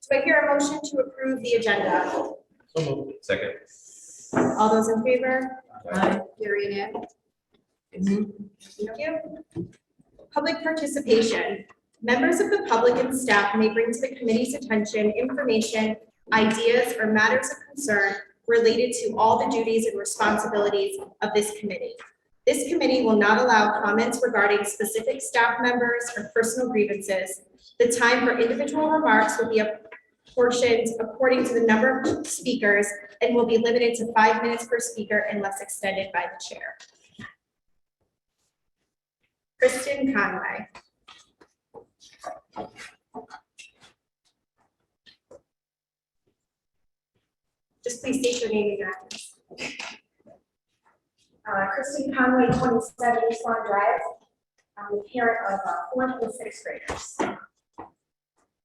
Do I hear a motion to approve the agenda? So moved. Second. All those in favor? Aye. Hearing it. Thank you. Public participation. Members of the public and staff may bring to the committee's attention information, ideas, or matters of concern related to all the duties and responsibilities of this committee. This committee will not allow comments regarding specific staff members or personal grievances. The time for individual remarks will be apportioned according to the number of speakers and will be limited to 5 minutes per speaker unless extended by the chair. Kristen Conway. Just please state your name and address. Kristen Conway, 27 Swan Drive. I'm the parent of 4th and 6th graders.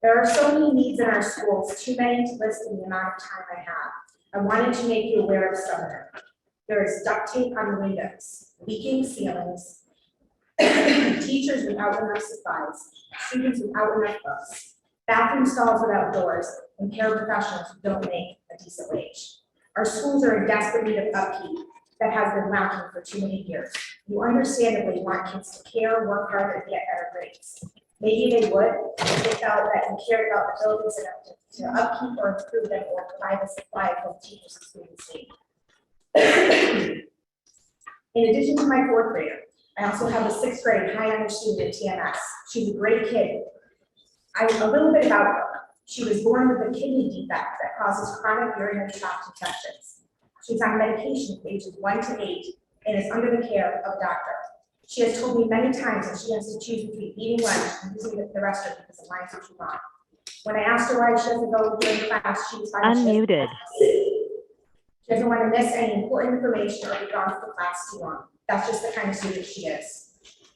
There are so many needs in our schools, too many to list in the amount of time I have. I wanted to make you aware of some of them. There is duct tape on the windows, leaking ceilings, teachers without enough supplies, students without enough books, bathroom stalls without doors, and paraprofessionals who don't make a decent wage. Our schools are in desperate need of upkeep that has been lacking for too many years. You understandably want kids to care, work hard, and get better grades. Maybe they would if they felt that you cared about the buildings enough to upkeep or improve them or provide the supply from teachers and students need. In addition to my 4th grader, I also have a 6th grade high honor student at TMS. She's a great kid. A little bit about her. She was born with a kidney defect that causes chronic urinary tract infections. She's on medication from ages 1 to 8 and is under the care of a doctor. She has told me many times that she has to choose between eating lunch and using the restroom because the lines are too long. When I asked her why she doesn't go during class, she was Unmuted. She doesn't want to miss any important information or be gone from the class too long. That's just the kind of student she is.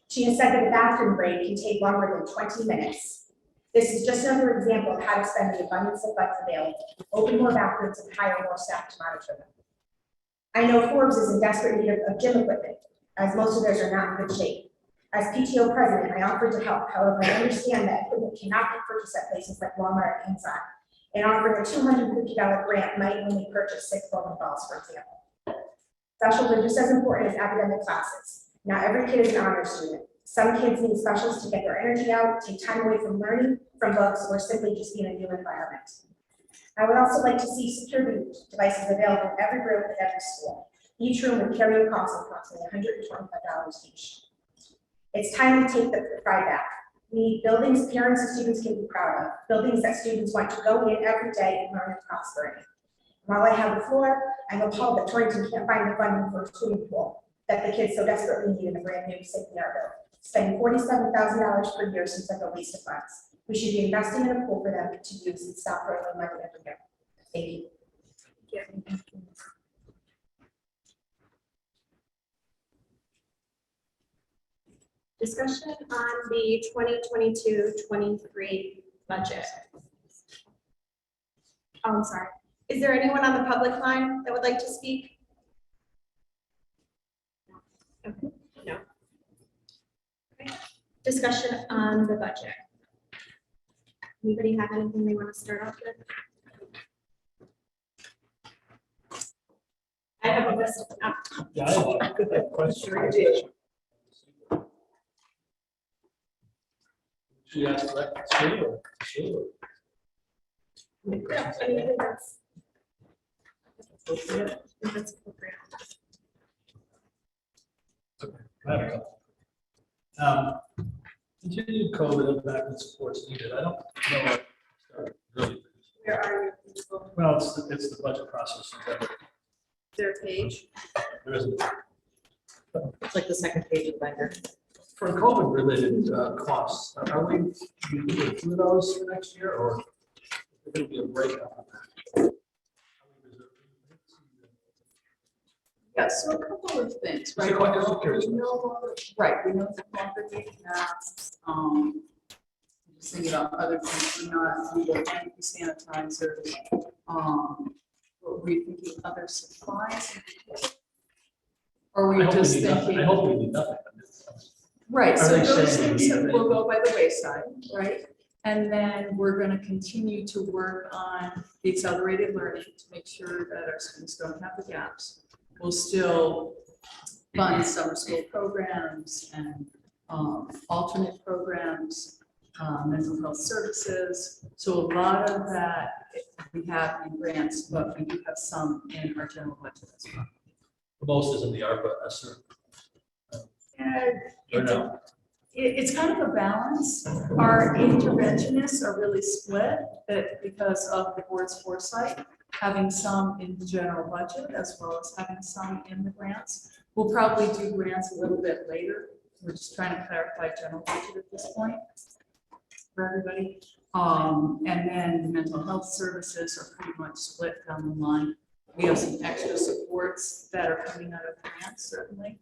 She has said that the bathroom break can take longer than 20 minutes. This is just another example of how to spend the abundance of funds available, open more bathrooms and hire more staff to monitor them. I know Forbes is in desperate need of gym equipment, as most of theirs are not in good shape. As PTO president, I offered to help. However, I understand that equipment cannot be purchased at places like Walmart and Amazon, and offering a $250 grant might only purchase 6 bowling balls, for example. Specials are just as important as academic classes. Not every kid is an honor student. Some kids need specials to get their energy out, take time away from learning, from books, or simply just be in a new environment. I would also like to see security devices available in every room at every school. Each room would carry a cost of approximately $125 each. It's time to take the pride back. We need buildings parents and students can be proud of, buildings that students want to go in every day and learn and prosper in. While I have the floor, I'm appalled that Torrington can't find the funding for a swimming pool that the kids so desperately need in a brand new state-of-the-art building. Spending $47,000 per year seems like a waste of funds. We should be investing in a pool for them to use and stop throwing money every year. Thank you. Discussion on the 2022-23 budget. Oh, I'm sorry. Is there anyone on the public line that would like to speak? Okay. No. Okay. Discussion on the budget. Anybody have anything they want to start off with? I have a list. Yeah, I have a question. She asked that. Sure. Yeah, I mean, I think that's appropriate. I have a couple. Continued COVID impact and supports needed. I don't know what really. Where are you? Well, it's the budget process. Is there a page? There isn't. It's like the second page of the binder. For COVID related costs, are we doing through those for next year or it'll be a breakup on that? Yeah, so a couple of things, Right, right? I'm curious. We know, right, we know the congregate masks, just thinking about other things, we're not, we don't have sanitizers, were we thinking other supplies? Or were I we hope we just need nothing. thinking? I hope we need nothing. Right, Are so they those saying things they need will go by the wayside, right? And then we're gonna continue to work on the accelerated learning to make sure that our students don't have the gaps. We'll still fund summer school programs and alternate programs, mental health services. So a lot of that we have in grants, but we do have some in our general budget as well. Most is in the ARPA, ESSER. Or no? It's kind of a balance. Our interventionists are really split because of the board's foresight, having some in the general budget as well as having some in the grants. We'll probably do grants a little bit later. We're just trying to clarify general budget at this point for everybody. And then the mental health services are pretty much split down the line. We have some extra supports that are coming out of grants, certainly.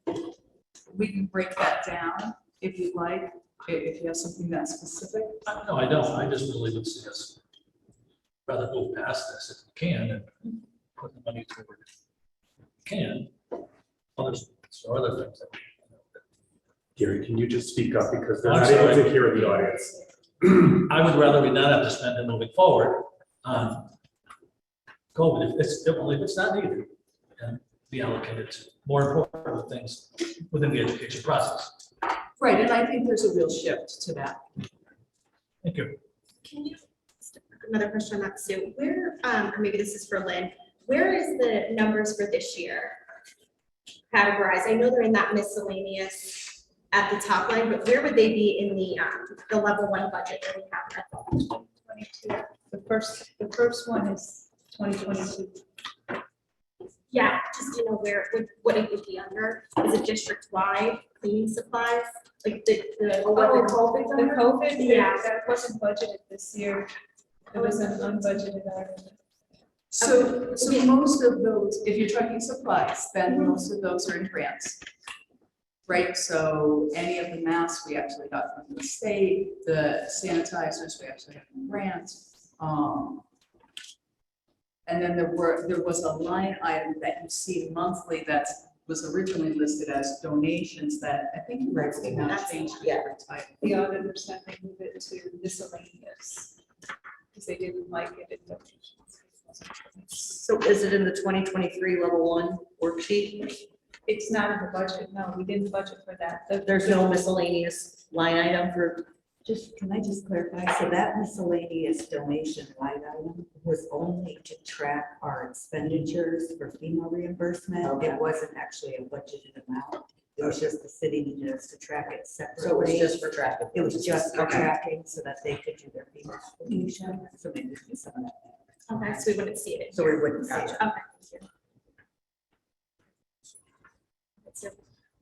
We can break that down if you'd like, if you have something that's specific. No, I don't. I just really would see us rather move past this if we can and put the money to where we can. Others, or other things. that Gary, can you just speak up because they're I'm not able sorry. to hear the audience? I would rather we not have to spend it moving forward on COVID. If it's not needed, and be allocated to more important things within the education process. Right, and I think there's a real shift to that. Thank you. Can you, another question on that, Sue, where, or maybe this is for Lynn, where is the numbers for this year categorized? I know they're in that miscellaneous at the top line, but where would they be in the level one budget that we have? 22. The first one is 2022. Yeah, just, you know, where, what it would be under, is it district-wide cleaning supplies? Like the The COVID, Yeah. that wasn't budgeted this year. It was an unbudgeted item. So most of those, if you're talking supplies, then most of those are in grants. Right, so any of the masks we actually got from the state, the sanitizers we actually have from grants. And then there was a line item that you see monthly that was originally listed as donations that I think you actually now changed to different type. The auditors had to move it to miscellaneous because they didn't like it in donations. So is it in the 2023 level one worksheet? It's not in the budget. No, we didn't budget for that. There's no miscellaneous line item for, Can I just clarify? So that miscellaneous donation line item was only to track our expenditures for FEMA reimbursement. Okay. It wasn't actually a budgeted amount. It was just the city needed us to track it so it separately. was just for tracking. It was just for Okay. tracking so that they could do their FEMA application. So maybe we do some of that. Okay, so we wouldn't see it. So we wouldn't see it. Okay.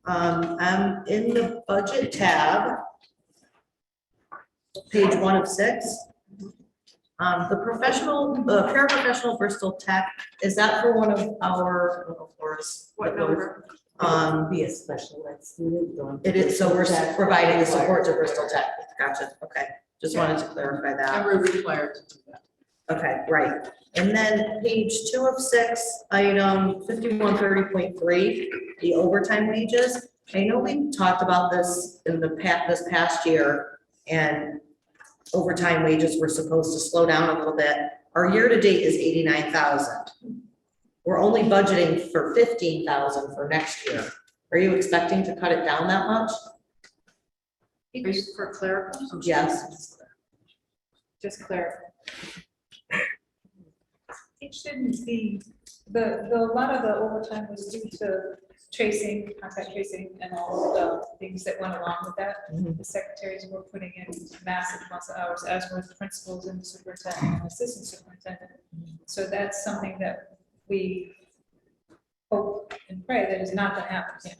I'm in the budget tab. Page 1 of 6. The paraprofessional Bristol Tech, is that for one of our, of course, What number? Be a special ed student. going to It is, so we're Bristol Tech. providing the support to Bristol Tech. Gotcha, okay. Just wanted to clarify that. And we're required to do that. Okay, right. And then page 2 of 6, item 5130.3, the overtime wages. I know we talked about this in this past year, and overtime wages were supposed to slow down a little bit. Our year-to-date is 89,000. We're only budgeting for 15,000 for next year. Are you expecting to cut it down that much? Are you for clerical? Yes. Just clarify. It shouldn't be, a lot of the overtime was due to tracing, contact tracing, and all the things that went along with that. Mhm. The secretaries were putting in massive amounts of hours, as were the principals and the superintendent and assistant superintendent. So that's something that we hope and pray that is not gonna happen again.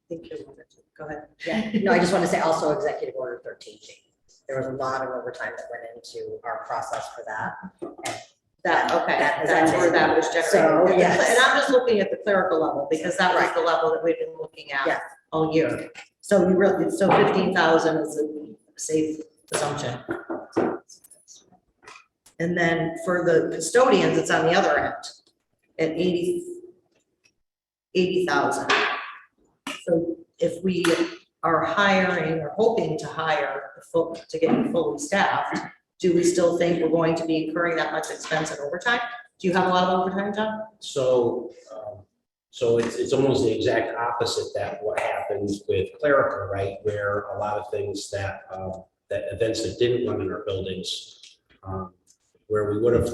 Think you wanted to. Go ahead. Yeah, no, I just want to say also Executive Order 13G. There was a lot of overtime that went into our process for that. And that, okay, that's where that was generated. So, And yes. I'm just looking at the clerical level because that was the level that we've been looking Yeah. at all year. So you really, so 15,000 is a safe assumption. And then for the custodians, it's on the other end at 80,000. So if we are hiring or hoping to hire to get fully staffed, do we still think we're going to be incurring that much expense in overtime? Do you have a lot of overtime, John? So, so it's almost the exact opposite that what happens with clerical, right? Where a lot of things that, that events that didn't run in our buildings, where we would have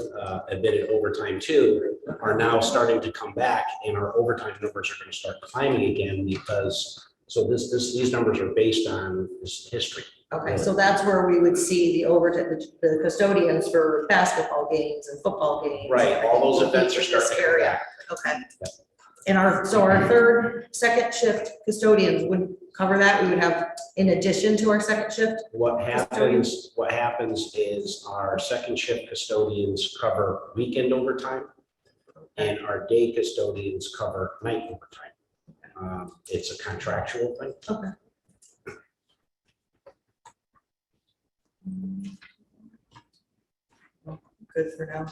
admitted overtime too, are now starting to come back, and our overtime numbers are gonna start climbing again because, so these numbers are based on this history. Okay, so that's where we would see the overtime, the custodians for basketball games and football games. Right, all those will be events are in this starting to come area. back. Okay. And our second shift custodians would cover that. We would have, in addition to our second shift. What happens is our second shift custodians cover weekend overtime, and our day custodians cover night overtime. It's a contractual thing. Okay. Good for now.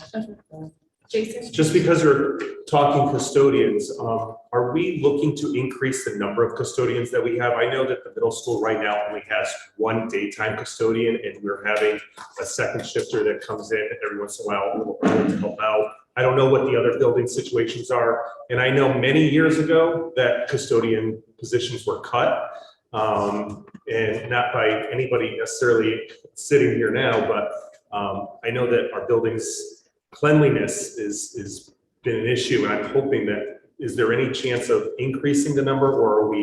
Jason? Just because you're talking custodians, are we looking to increase the number of custodians that we have? I know that the middle school right now only has one daytime custodian, and we're having a second shifter that comes in every once in a while a little early to help out. I don't know what the other building situations are, and I know many years ago that custodian positions were cut, and not by anybody necessarily sitting here now, but I know that our buildings cleanliness is been an issue, and I'm hoping that, is there any chance of increasing the number, or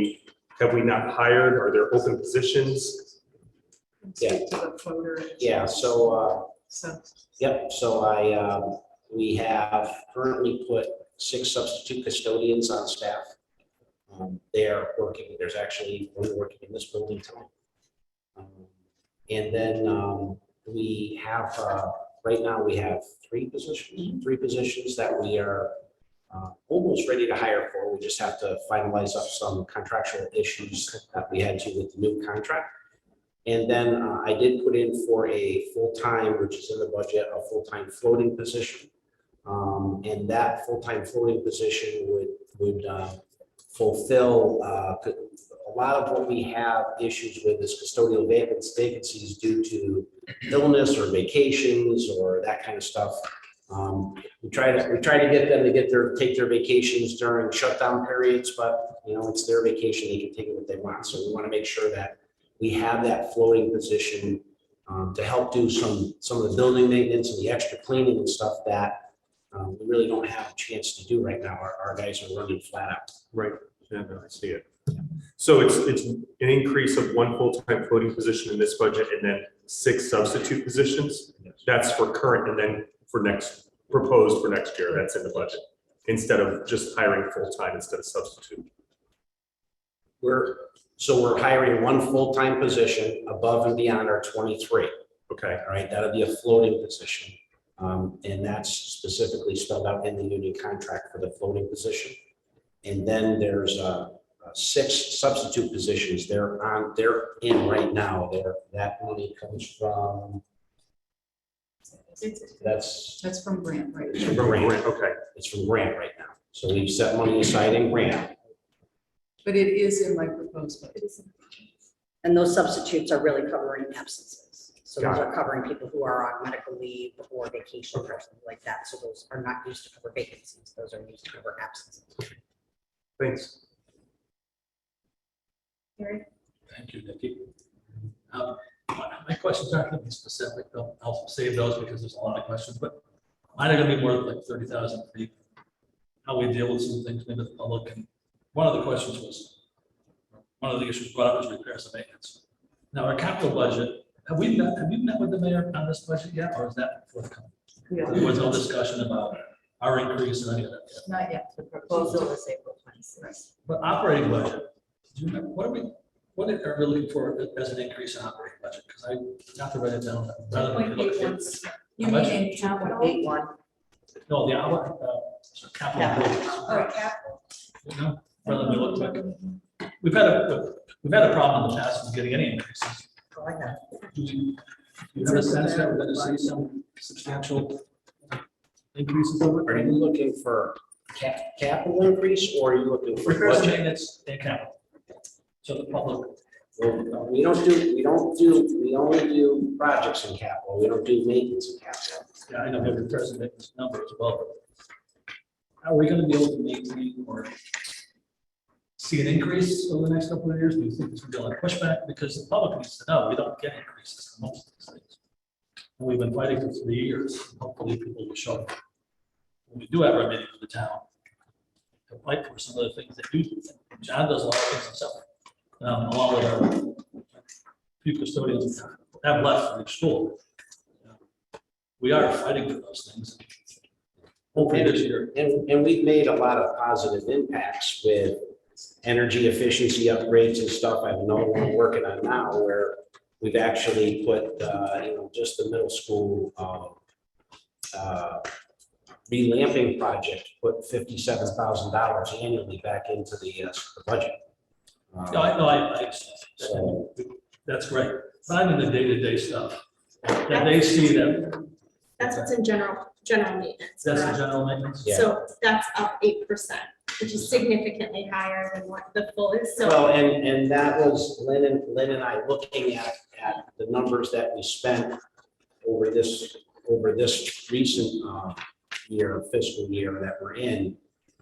have we not hired? Are there open positions? Speak to the floater. Yeah, so, So, yep, so we have currently put 6 substitute custodians on staff. They are working, there's actually one working in this building tonight. And then we have, right now we have 3 positions that we are almost ready to hire for. We just have to finalize up some contractual issues that we had to with the new contract. And then I did put in for a full-time, which is in the budget, a full-time floating position. And that full-time floating position would fulfill a lot of what we have issues with is custodial vacancies due to illness or vacations or that kind of stuff. We try to get them to take their vacations during shutdown periods, but you know, it's their vacation, they can take it what they want. So we want to make sure that we have that floating position to help do some of the building maintenance and the extra cleaning and stuff that we really don't have a chance to do right now. Our guys are running flat out. Right, yeah, no, I see it. So it's an increase of 1 full-time floating position in this budget, and then 6 substitute positions. That's for current, and then for proposed for next year, that's in the budget, instead of just hiring full-time instead of substitute. We're hiring 1 full-time position above and beyond our 23. Okay, All right, that'll be a floating position. And that's specifically spelled out in the union contract for the floating position. And then there's 6 substitute positions. They're in right now. That money comes from, that's from Grant, right? from grant. okay. It's from grant right now. So we've set money aside in grant. But it is in my proposed budget. And those substitutes are really covering absences. So those Got are covering people who are on medical leave or vacation or something like that. So those are not used to cover vacancies. Those are used to cover absences. Thanks. Thank you, Nikki. My questions aren't going to be specific, though. I'll save those because there's a lot of questions, but mine are going to be more like 30,000 feet. How we deal with some things maybe with the public. And one of the questions was, one of the issues brought up was repairs and maintenance. Now, our capital budget, have you met with the mayor on this budget yet, or is that forthcoming? There was no discussion about our increase or any of that yet. Not yet. The proposal is April 26th. But operating budget, do you remember, what are we looking for as an increase in operating budget? Because I got to write it down. Rather than look at it. You How mean much? in capital? 8.1. No, the hour, capital. improvements. Oh, capital. You know, rather than we look like it. We've had a problem in the past with getting any increases. Oh, I know. Do you have a sense that we're going to see some substantial increases over? Are you looking for capital increase, or are you looking for Repairs and budget? maintenance and capital. So the public, Well, we only do projects in capital, we don't do maintenance in capital. Yeah, I know we have the president number as well. Are we gonna be able to maintain or see an increase over the next couple of years? Do you think it's gonna be a pushback? Because the public needs to know, we don't get increases in most of these things. And we've been fighting for 3 years. Hopefully people will show up when we do have our meeting for the town. To fight for some of the things that you do. John does a lot of things himself. Along with our few custodians have left for each school. We are fighting for those things. Hopefully this year. And we've made a lot of positive impacts with energy efficiency upgrades and stuff. I know we're working on now where we've actually put, just the middle school, relamping project, put $57,000 annually back into the budget. No, I, So, that's great. But I'm in the day-to-day stuff. That they see that, That's what's in general maintenance. that's the correct? general maintenance. Yeah. So that's up 8%, which is significantly higher than what the full is. So well, and that was Lynn and I looking at the numbers that we spent over this recent fiscal year that we're in,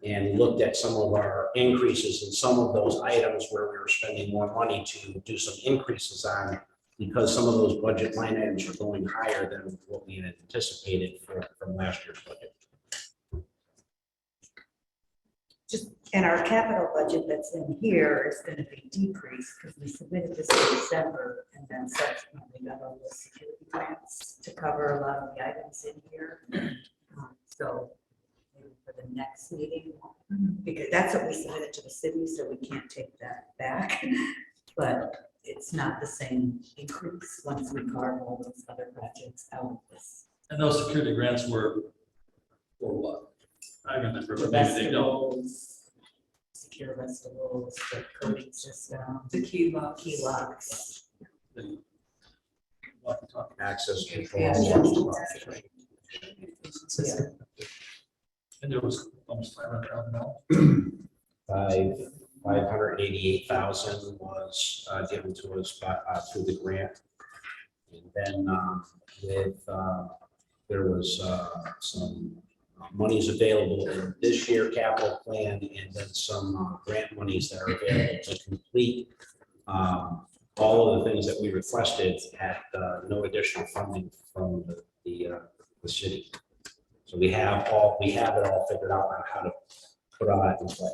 and looked at some of our increases in some of those items where we were spending more money to do some increases on, because some of those budget line items are going higher than what we had anticipated from last year's budget. And our capital budget that's in here is gonna be decreased because we submitted this in December and then subsequently got all the security grants to cover a lot of the items in here. So maybe for the next meeting, because that's what we submitted to the city, so we can't take that back. But it's not the same increase once we carve all those other projects out of this. And those security grants were for what? I remember, The but maybe they don't. vegetables, secure vegetables, the coding system, The key lock. key locks. They- what we're talking about. Access control. Yeah. System. And there was almost $500,000. 588,000 was given to us through the grant. And then there was some monies available in this year capital plan, and then some grant monies that are available to complete all of the things that we requested at no additional funding from the city. So we have it all figured out on how to put all that in play.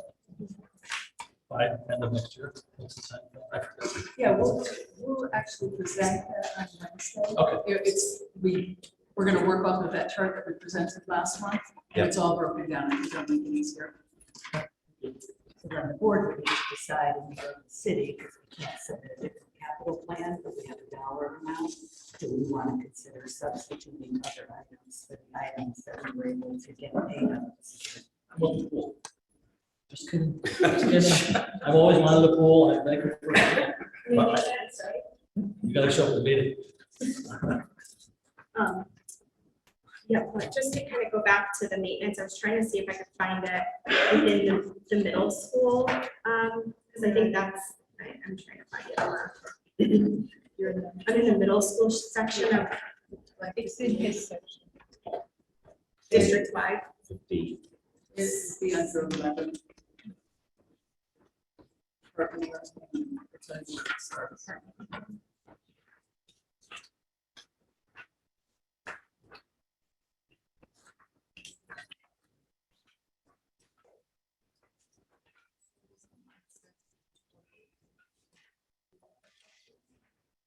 By end of next year. What's the time? I forgot. Yeah, we'll actually present that on Wednesday. Okay. We're gonna work off of that chart that we presented last month. And it's all broken down, it's gonna make it easier. So then the board would need to decide in the city, because we can't submit a different capital plan, but we have a dollar amount. Do we want to consider substituting other items for the items that we were able to get paid on? Well, just kidding. Just kidding. I've always wanted a pool. I think you gotta show up at the meeting. Yeah, but just to kind of go back to the maintenance, I was trying to see if I could find it within the middle school. Because I think that's, I'm trying to find it more. I'm in the middle school section of It's in his section. District 5. 50. Is the answer 11.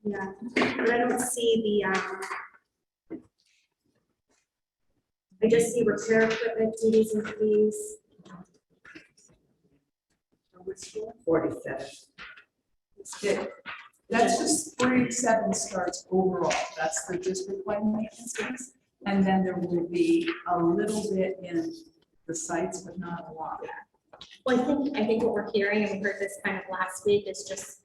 Yeah, but I don't see the, I just see repair equipment duties and fees. 47. That's just 47 starts overall, that's the district-wide maintenance fees. And then there will be a little bit in the sites, but not a lot. Well, I think what we're hearing, and we heard this kind of last week, is just,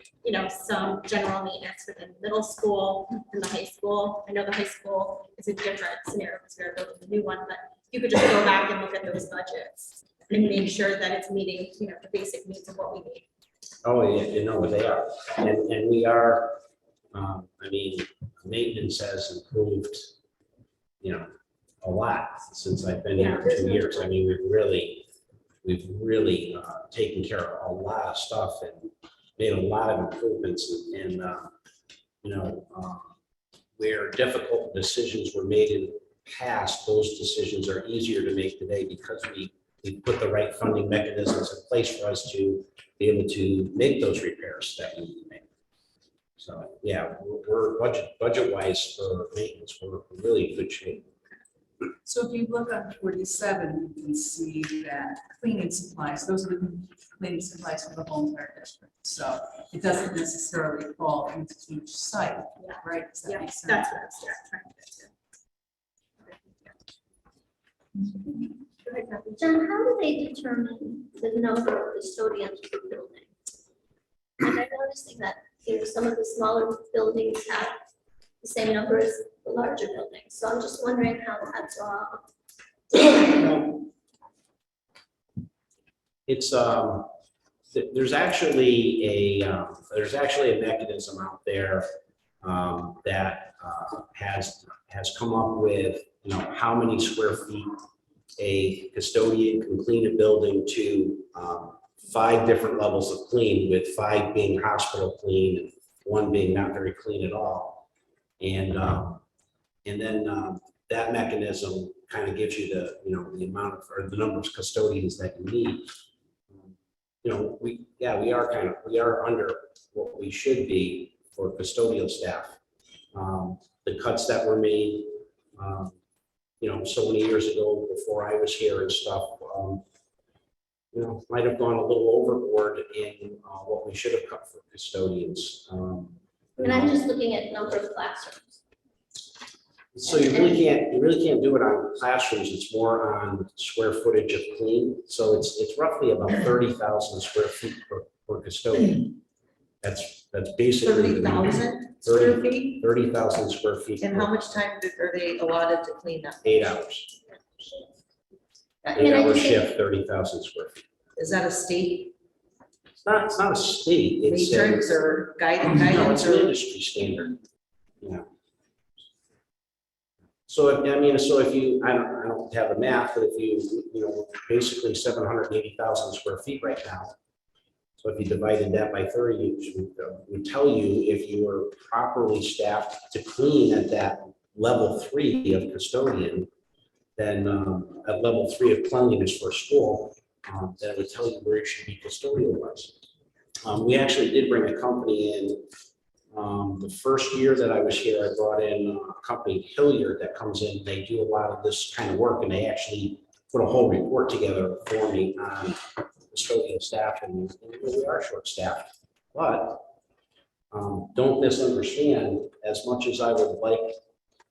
some general maintenance within middle school and the high school. I know the high school is a different scenario because we're building a new one, but you could just go back and look at those budgets and make sure that it's meeting, the basic needs of what we need. Oh, yeah, you know, they are. And we are, I mean, maintenance has improved, you know, a lot since I've been here 2 years. I mean, we've really taken care of a lot of stuff and made a lot of improvements and, you know, where difficult decisions were made in the past, those decisions are easier to make today because we put the right funding mechanisms in place for us to be able to make those repairs that we need to make. So, yeah, we're budget wise for maintenance, we're really in good shape. So if you look on 47, you can see that cleaning supplies, those are the cleaning supplies for the whole entire district. So it doesn't necessarily fall into each site, right? Does that Yeah, make sense? that's what I was trying to get to. Go ahead, Kathy. John, how do they determine the number of custodians per building? And I'm noticing that, you know, some of the smaller buildings have the same number as the larger buildings, so I'm just wondering how that's all. It's, there's actually a mechanism out there that has come up with, you know, how many square feet a custodian can clean a building to 5 different levels of clean, with 5 being hospital clean and 1 being not very clean at all. And then that mechanism kind of gives you the, you know, the amount of, or the number of custodians that you need. You know, we are under what we should be for custodial staff. The cuts that were made, you know, so many years ago before I was here and stuff, you know, might have gone a little overboard in what we should have cut for custodians. And I'm just looking at number of classrooms. So you really can't do it on classrooms. It's more on square footage of clean. So it's roughly about 30,000 square feet per custodian. That's basically 30,000 square feet? 30,000 square feet. And how much time are they allotted to clean up? 8 hours. I mean, I 8-hour just shift, 30,000 square feet. Is that a state It's not a state. It's matrix or no, it's guidance an or? industry standard. Yeah. So, I mean, so if you, I don't have the math, but if you know, basically 780,000 square feet right now. So if you divided that by 30, it would tell you if you were properly staffed to clean at that level 3 of custodian, then at level 3 of cleanliness for a school, that would tell you where you should be custodial wise. We actually did bring a company in. The first year that I was here, I brought in a company, Hilliard, that comes in. They do a lot of this kind of work, and they actually put a whole report together for me on custodial staff, and we are short-staffed. But don't misunderstand, as much as I would like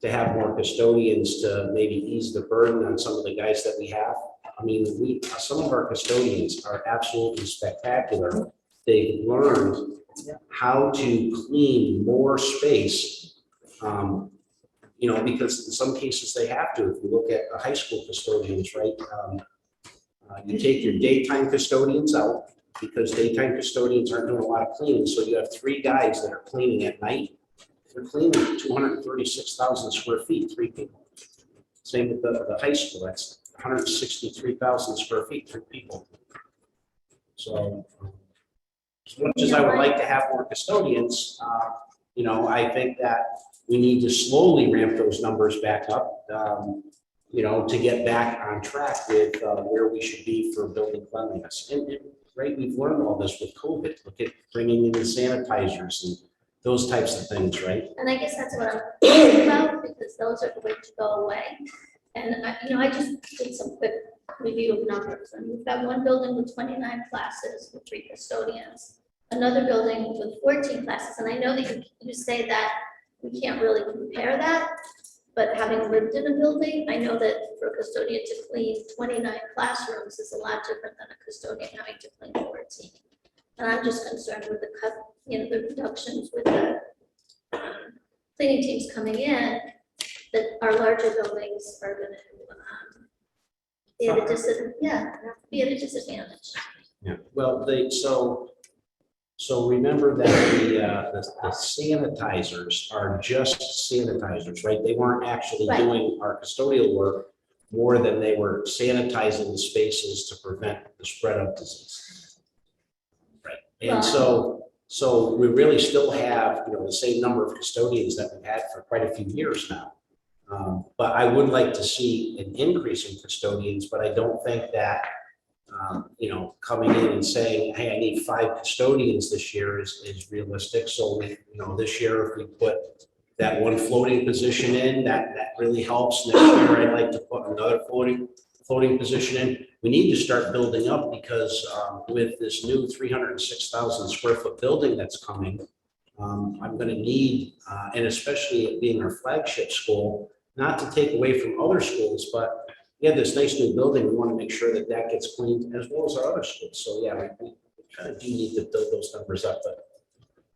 to have more custodians to maybe ease the burden on some of the guys that we have. I mean, some of our custodians are absolutely spectacular. They've learned how to clean more space, you know, because in some cases they have to. If you look at high school custodians, right? You take your daytime custodians out because daytime custodians aren't doing a lot of cleaning. So you have 3 guys that are cleaning at night. They're cleaning 236,000 square feet, 3 people. Same with the high school. That's 163,000 square feet, 3 people. So as much as I would like to have more custodians, you know, I think that we need to slowly ramp those numbers back up, you know, to get back on track with where we should be for building cleanliness. And right, we've learned all this with COVID. Look at bringing in the sanitizers and those types of things, right? And I guess that's what I'm thinking about, because those are going to go away. And I just did some quick review of numbers, and we've got one building with 29 classes with 3 custodians, another building with 14 classes, and I know that you say that we can't really compare that, but having lived in a building, I know that for a custodian to clean 29 classrooms is a lot different than a custodian having to clean 14. And I'm just concerned with the reductions with the cleaning teams coming in, that our larger buildings are going to be at a disadvantage. Yeah, well, So remember that the sanitizers are just sanitizers, right? They weren't actually Right. doing our custodial work more than they were sanitizing the spaces to prevent the spread of disease. Right, and so we really still have, the same number of custodians that we've had for quite a few years now. But I would like to see an increase in custodians, but I don't think that, coming in and saying, hey, I need 5 custodians this year is realistic. So we, this year, if we put that one floating position in, that really helps. Next year, I'd like to put another floating position in. We need to start building up because with this new 306,000 square foot building that's coming, I'm gonna need, and especially it being our flagship school, not to take away from other schools, but we have this nice new building. We want to make sure that gets cleaned as well as our other schools. So yeah, we kind of do need to build those numbers up, but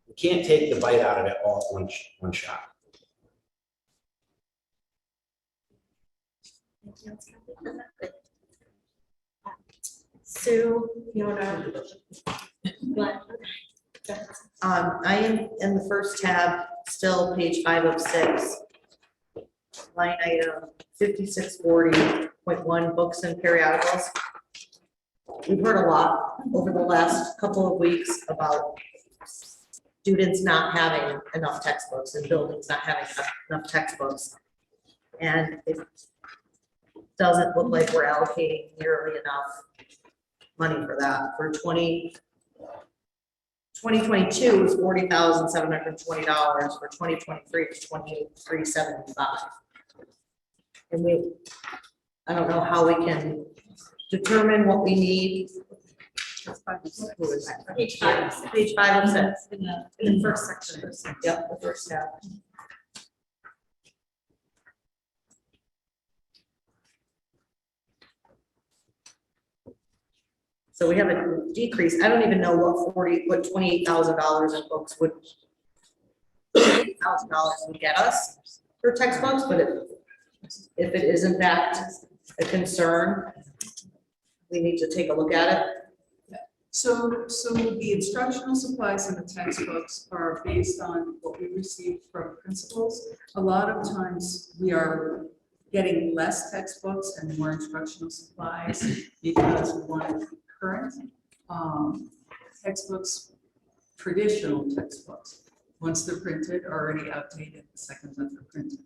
we can't take the bite out of it all at one shot. Sue, Fiona, But I am in the first tab, still page 5 of 6. Line item 5640.1, books and periodicals. We've heard a lot over the last couple of weeks about students not having enough textbooks and buildings not having enough textbooks. And it doesn't look like we're allocating nearly enough money for that. For 2022 was $40,720. For 2023 it's $23,775. And I don't know how we can determine what we need. page 5. Page 5 of 6. In the first section. Yep, the first tab. So we have a decrease. I don't even know what $28,000 in books would, $8,000 would get us for textbooks, but if it isn't that a concern, we need to take a look at it. So the instructional supplies and the textbooks are based on what we receive from principals. A lot of times we are getting less textbooks and more instructional supplies because we want to be current. Textbooks, traditional textbooks, once they're printed, are already outdated the second that they're printed.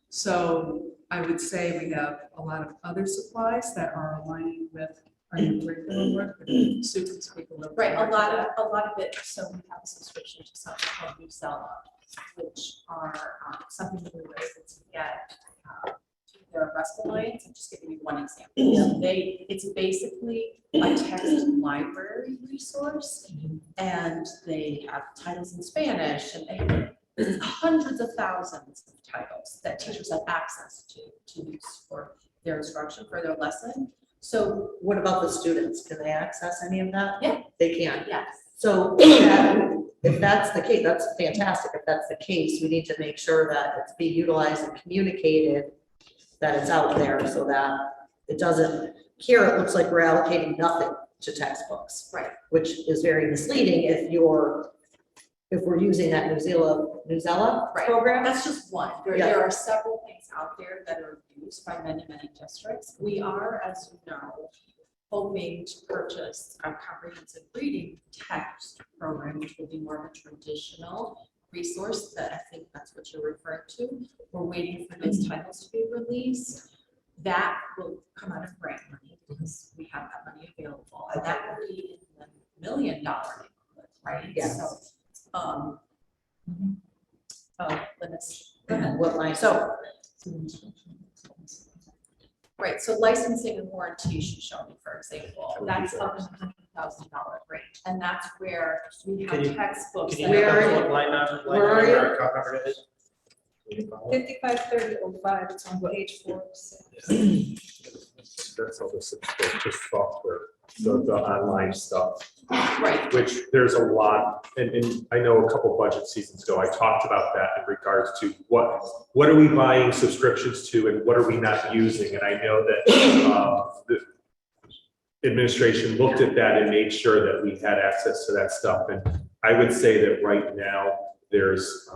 So I would say we have a lot of other supplies that are aligning with our new curriculum work, but Sue can speak a little. Right, more a to lot that. of it, so we have a subscription to something called Newsela, which are something that we were able to get to the Rest Alliance. I'm just giving you one example. It's basically a text library resource, and they have titles in Spanish, and they have hundreds of thousands of titles that teachers have access to use for their instruction, for their lesson. So, What about the students? Can they access any of that? Yeah. They can. yes. So if that's the case, that's fantastic. If that's the case, we need to make sure that it's being utilized and communicated, that it's out there so that it doesn't, here it looks like we're allocating nothing to textbooks. Right. Which is very misleading if we're using that Newsela Right. program. That's just one. Yeah. There are several things out there that are used by many, many districts. We are, as you know, hoping to purchase our comprehensive reading text program, which will be more of a traditional resource that I think that's what you're referring to. We're waiting for those titles to be released. That will come out of grant money because we have that money available. And that will be in the $1 million neighborhood, right? Yes. So, oh, goodness. What line? So, right, so licensing and warranty should show me, for example, that's up in the $100,000 range, and that's where we Can have you- textbooks. Can that you Where are- are you? what line number, Where are you? or account number it is? 553005, it's on page 4 of 6. That's all this is, just software, the online stuff, Right, which there's a lot, and I know a couple budget seasons ago, I talked about that in regards to what are we buying subscriptions to and what are we not using? And I know that the administration looked at that and made sure that we had access to that stuff. And I would say that right now, there's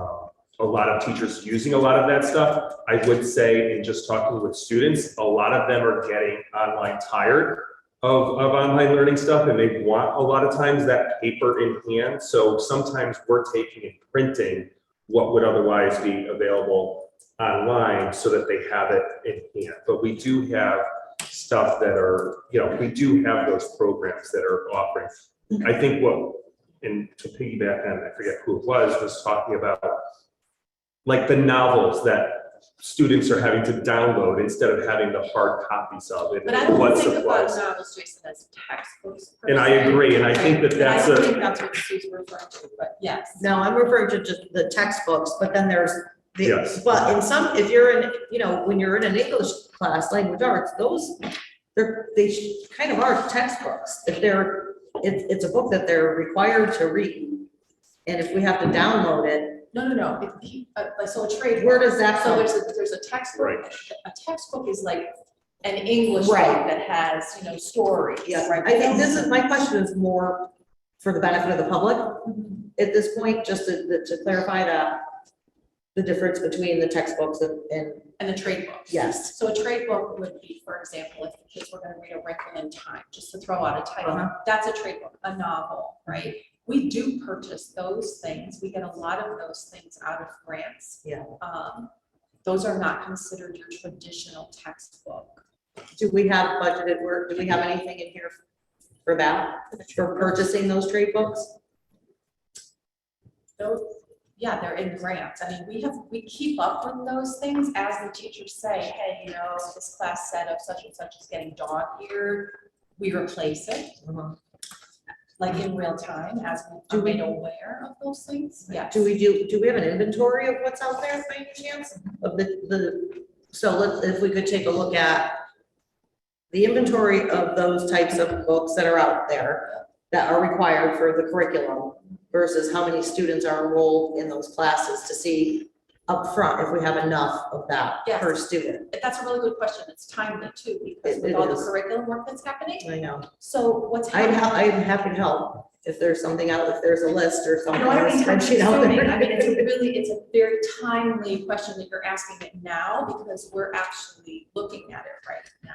a lot of teachers using a lot of that stuff. I would say, in just talking with students, a lot of them are getting online tired of online learning stuff, and they want a lot of times that paper in hand. So sometimes we're taking and printing what would otherwise be available online so that they have it in hand. But we do have stuff that are, we do have those programs that are offering. I think and to piggyback on, I forget who it was talking about like the novels that students are having to download instead of having the hard copies of it. But I don't What think about supplies. novels, Jason, as textbooks. per And I se, agree, and I think that right? that's I don't a- think that's what Sue's referring to, but yes. No, I'm referring to just the textbooks, but then there's Yes. but in some, if you're in, when you're in an English class, language arts, they kind of are textbooks. If it's a book that they're required to read. And if we have to download it, No, so a trade. where does that So come? there's a textbook, Right. a textbook is like an English book Right. that has, stories. Yeah, right? I think my question is more for the benefit of the public at this point, just to clarify that. The difference between the textbooks and, And the trade books. yes. So a trade book would be, for example, if the kids were gonna read A Wrinkle in Time, just to throw out a title, Uh-huh. that's a trade book, a novel, right? We do purchase those things, we get a lot of those things out of grants. Yeah. Those are not considered your traditional textbook. Do we have budgeted work? Do we have anything in here for that? For purchasing those trade books? Those, yeah, they're in grants. I mean, we keep up with those things as the teachers say, hey, this class set of such and such is getting dog-eared. We replace it, like in real time, as we're made aware of those things. Yes. Do we have an inventory of what's out there by any chance? Of so if we could take a look at the inventory of those types of books that are out there that are required for the curriculum versus how many students are enrolled in those classes to see upfront if we have enough of that Yes. per student. That's a really good question. It's timely too, because It with all the is. curriculum work that's happening. I know. So what's I'm happening? happy to help if there's something out, if there's a list or something. No, I or a don't mean time spreadsheet out consuming. there. I mean, it's a very timely question that you're asking it now, because we're actually looking at it right now.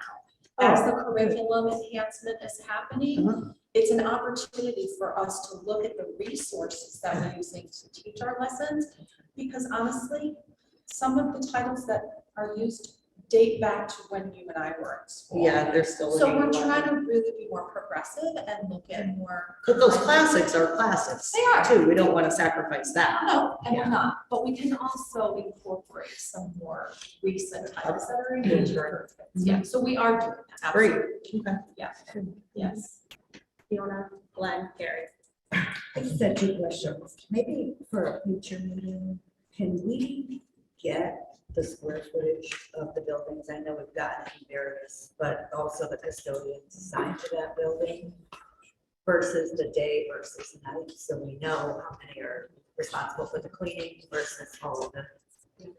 As the curriculum enhancement is happening, Uh-huh. it's an opportunity for us to look at the resources that we're using to teach our lessons. Because honestly, some of the titles that are used date back to when you and I were in school. Yeah, they're still. So looking we're at it. trying to really be more progressive and look at more. But those classics are classics. They are. Too, we don't want to sacrifice that. No, and Yeah. we're not, but we can also incorporate some more recent titles that are engaging. Yeah, so we are doing that, Great. absolutely. Okay. Yeah, yes. Fiona, Glenn, Gary. I just had two questions. Maybe for a future meeting, can we get the square footage of the buildings? I know we've gotten various, but also the custodians assigned to that building versus the day versus night, so we know how many are responsible for the cleaning versus all of the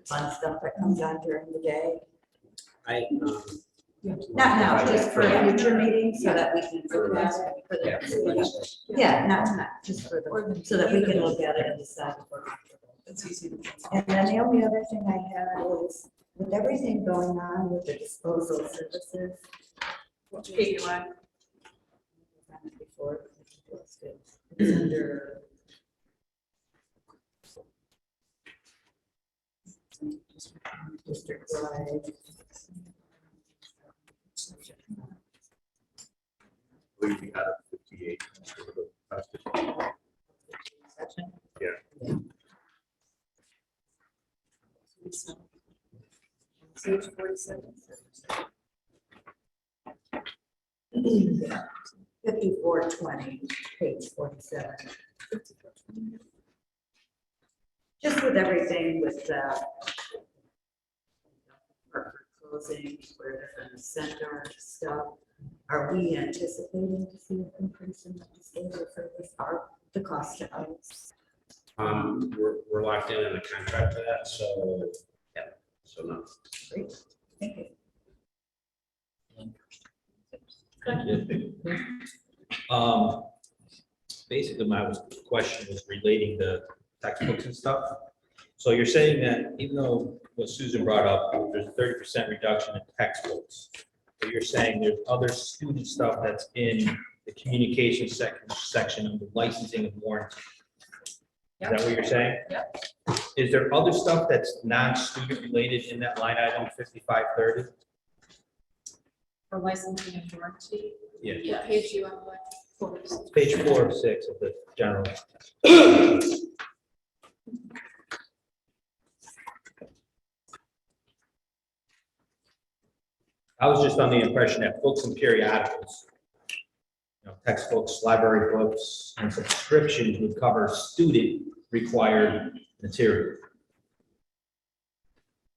fun stuff that comes on during the day. Not now, just for a future meeting, so that we can look at it for the. Yeah, not tonight, just for the, so that we can look at it and decide if we're comfortable. It's easy to. And then the only other thing I had is, with everything going on with the disposal services. Which page you on? Before, it's good. It's under. District wide. believe we had a 58. Yeah. Page 47. 5420, page 47. Just with everything with Hartford closing, where they're going to send our stuff, are we anticipating to see an increase in the disposal service, or the cost to us? We're locked in a contract for that, so, yeah, so no. Great, thank you. Thank you. basically my question was relating to textbooks and stuff. So you're saying that even though what Susan brought up, there's a 30% reduction in textbooks, but you're saying there's other student stuff that's in the communication section of the licensing and warranty. Is that what you're saying? Yep. Is there other stuff that's non-student related in that line item 5530? For licensing and warranty. Yeah. What page you on, what? Page 4 of 6 of the general. I was just on the impression that books and periodicals, textbooks, library books, and subscriptions would cover student required material.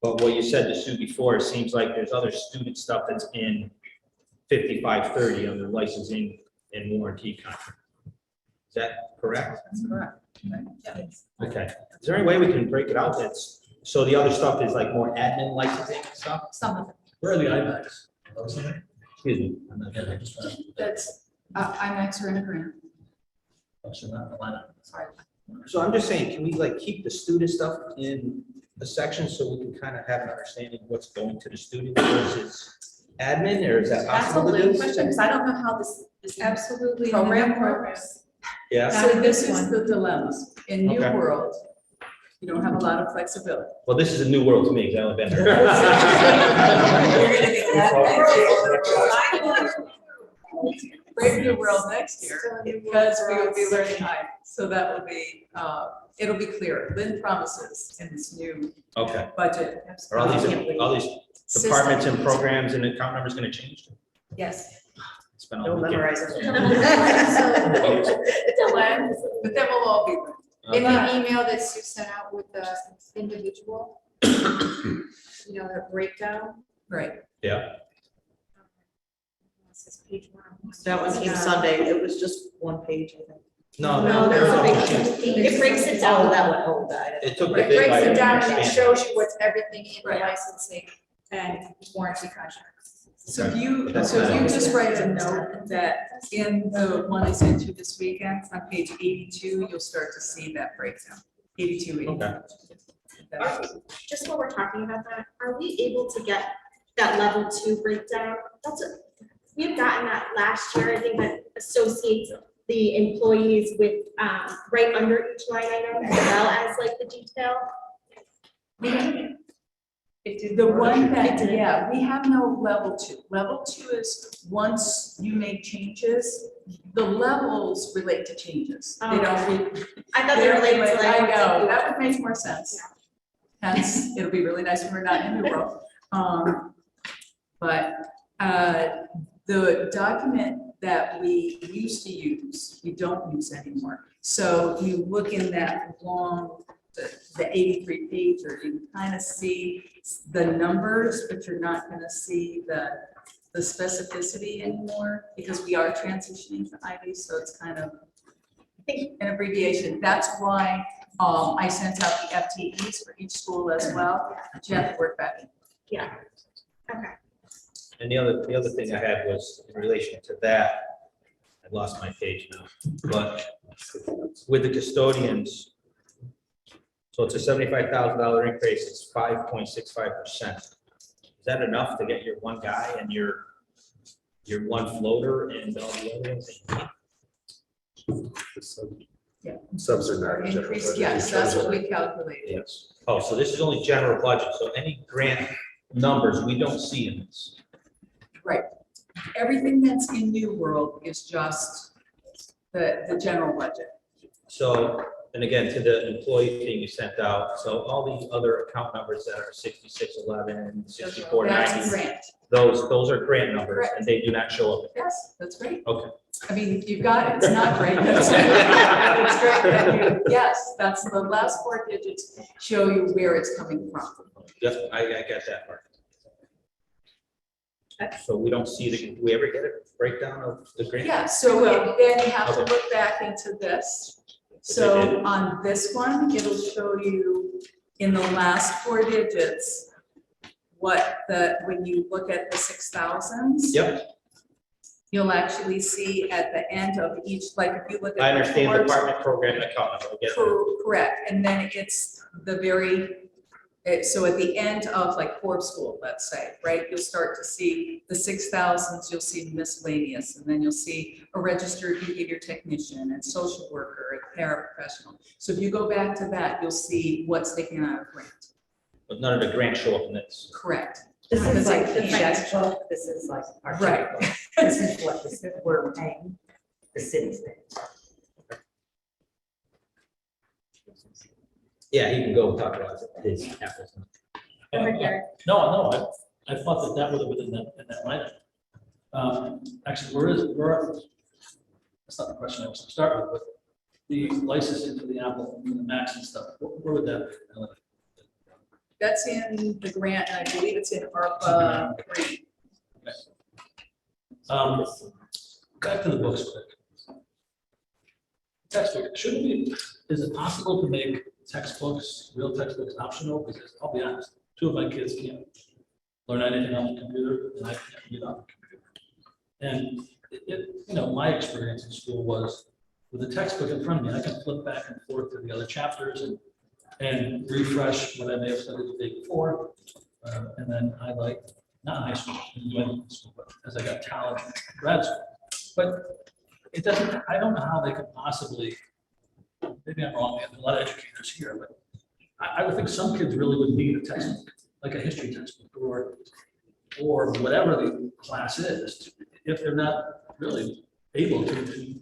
But what you said to Sue before, it seems like there's other student stuff that's in 5530 under licensing and warranty contract. Is that correct? That's correct. Yeah. Okay. Is there any way we can break it out? So the other stuff is like more admin licensing stuff? Some of it. Where are the IMAX? Are those in there? Excuse me. Again, I just, That's, IMAX are in a grant. so not the line item. Sorry. So I'm just saying, can we like keep the student stuff in a section so we can kind of have an understanding of what's going to the student versus admin, or is that That's a possible? to Lou do? question, because I don't know how this Absolutely. program no works. Yeah, So this is the dilemma. In New Okay. World, you don't have a lot of flexibility. well, this is a new world to me, because I haven't been You're there. gonna get that Brave New World next year, because we will be learning IMAX. So that will be, it'll be clear. Lynn promises in this new Okay, budget. are all these departments and programs and account numbers gonna change? Yes. It's been all Don't weekend. memorize it. But then we'll all be learning. In Okay. the email that Sue sent out with the individual, the breakdown. Right. Yeah, This is page 1. That one came Sunday, it was just one page, I think. no, No, there's that's a a big whole sheet. It breaks it down. Oh, that one, oh, that. It took the It big breaks item it down and it expanded. shows you what's everything in the Right. licensing and warranty contracts. So if you, That's so if you fine. just write a note that in the one I sent you this weekend, on page 82, you'll start to see that breakdown. 82. Okay. Just while we're talking about that, are we able to get that level 2 breakdown? We've gotten that last year, I think that associates the employees with, right under each line item as well as like the detail. The one that, yeah, we have no level 2. Level 2 is once you make changes, the levels relate to changes. They don't. I thought they related to like. I know, that would make more sense. Hence, it'll be really nice when we're not in New World. But the document that we used to use, we don't use anymore. So you look in that long, the 83 page, or you kind of see the numbers, but you're not going to see the specificity anymore, because we are transitioning to IB, so it's kind of an abbreviation. That's why I sent out the FTEs for each school as well. Jeff, work back. Yeah, okay. And the other thing I had was in relation to that, I lost my page now, but with the custodians, so it's a $75,000 increase, it's 5.65%. Is that enough to get your one guy and your one floater and all the other ones? Yeah. Subs are not. general Increase, budget. yes, that's what we calculated. Yes. Oh, so this is only general budget, so any grant numbers we don't see in this. Right. Everything that's in New World is just the general budget. So, and again, to the employee thing you sent out, so all the other account numbers that are 6611, That's 6490, grant. those are grant numbers and they do not show up. Yes, that's great. Okay. I mean, you've got it. It's not great. It's great that you, yes, that's the last 4 digits show you where it's coming from. Yes, I get that part. So we don't see do we ever get a breakdown of the grant? Yeah, so then you have to look back into this. So on this one, it'll show you in the last 4 digits, what when you look at the 6,000s. Yep. you'll actually see at the end of each, like if you look at. I the understand Forbes- department program account number, I get that. Correct, and then it's the very, so at the end of like Forbes School, let's say, right, you'll start to see the 6,000s, you'll see miscellaneous, and then you'll see a registered behavior technician and social worker and paraprofessional. So if you go back to that, you'll see what's taken out of grant. But none of the grants show up in this. Correct. This is Because like I the can't- textbook, this is like our Right. textbook. This is what this is, we're paying, the city's paying. Yeah, he can go talk about his apples. No, I thought that would have been in that line item. Actually, that's not the question I was gonna start with, but the licensing for the Apple, and the Macs and stuff, where would that be? That's in the grant, and I believe it's in ARPA grant. Back to the books quick. Textbook, shouldn't we, is it possible to make textbooks, real textbooks optional? Because I'll be honest, 2 of my kids can't learn anything on the computer, and I can't read on the computer. And you know, my experience in school was with the textbook in front of me, I can flip back and forth to the other chapters and refresh what I may have studied the day before. And then I like, not high school, enjoying school, but as I got talent in grad school. But it doesn't, I don't know how they could possibly, maybe I'm wrong, we have a lot of educators here, but I would think some kids really would need a textbook, like a history textbook or whatever the class is, if they're not really able to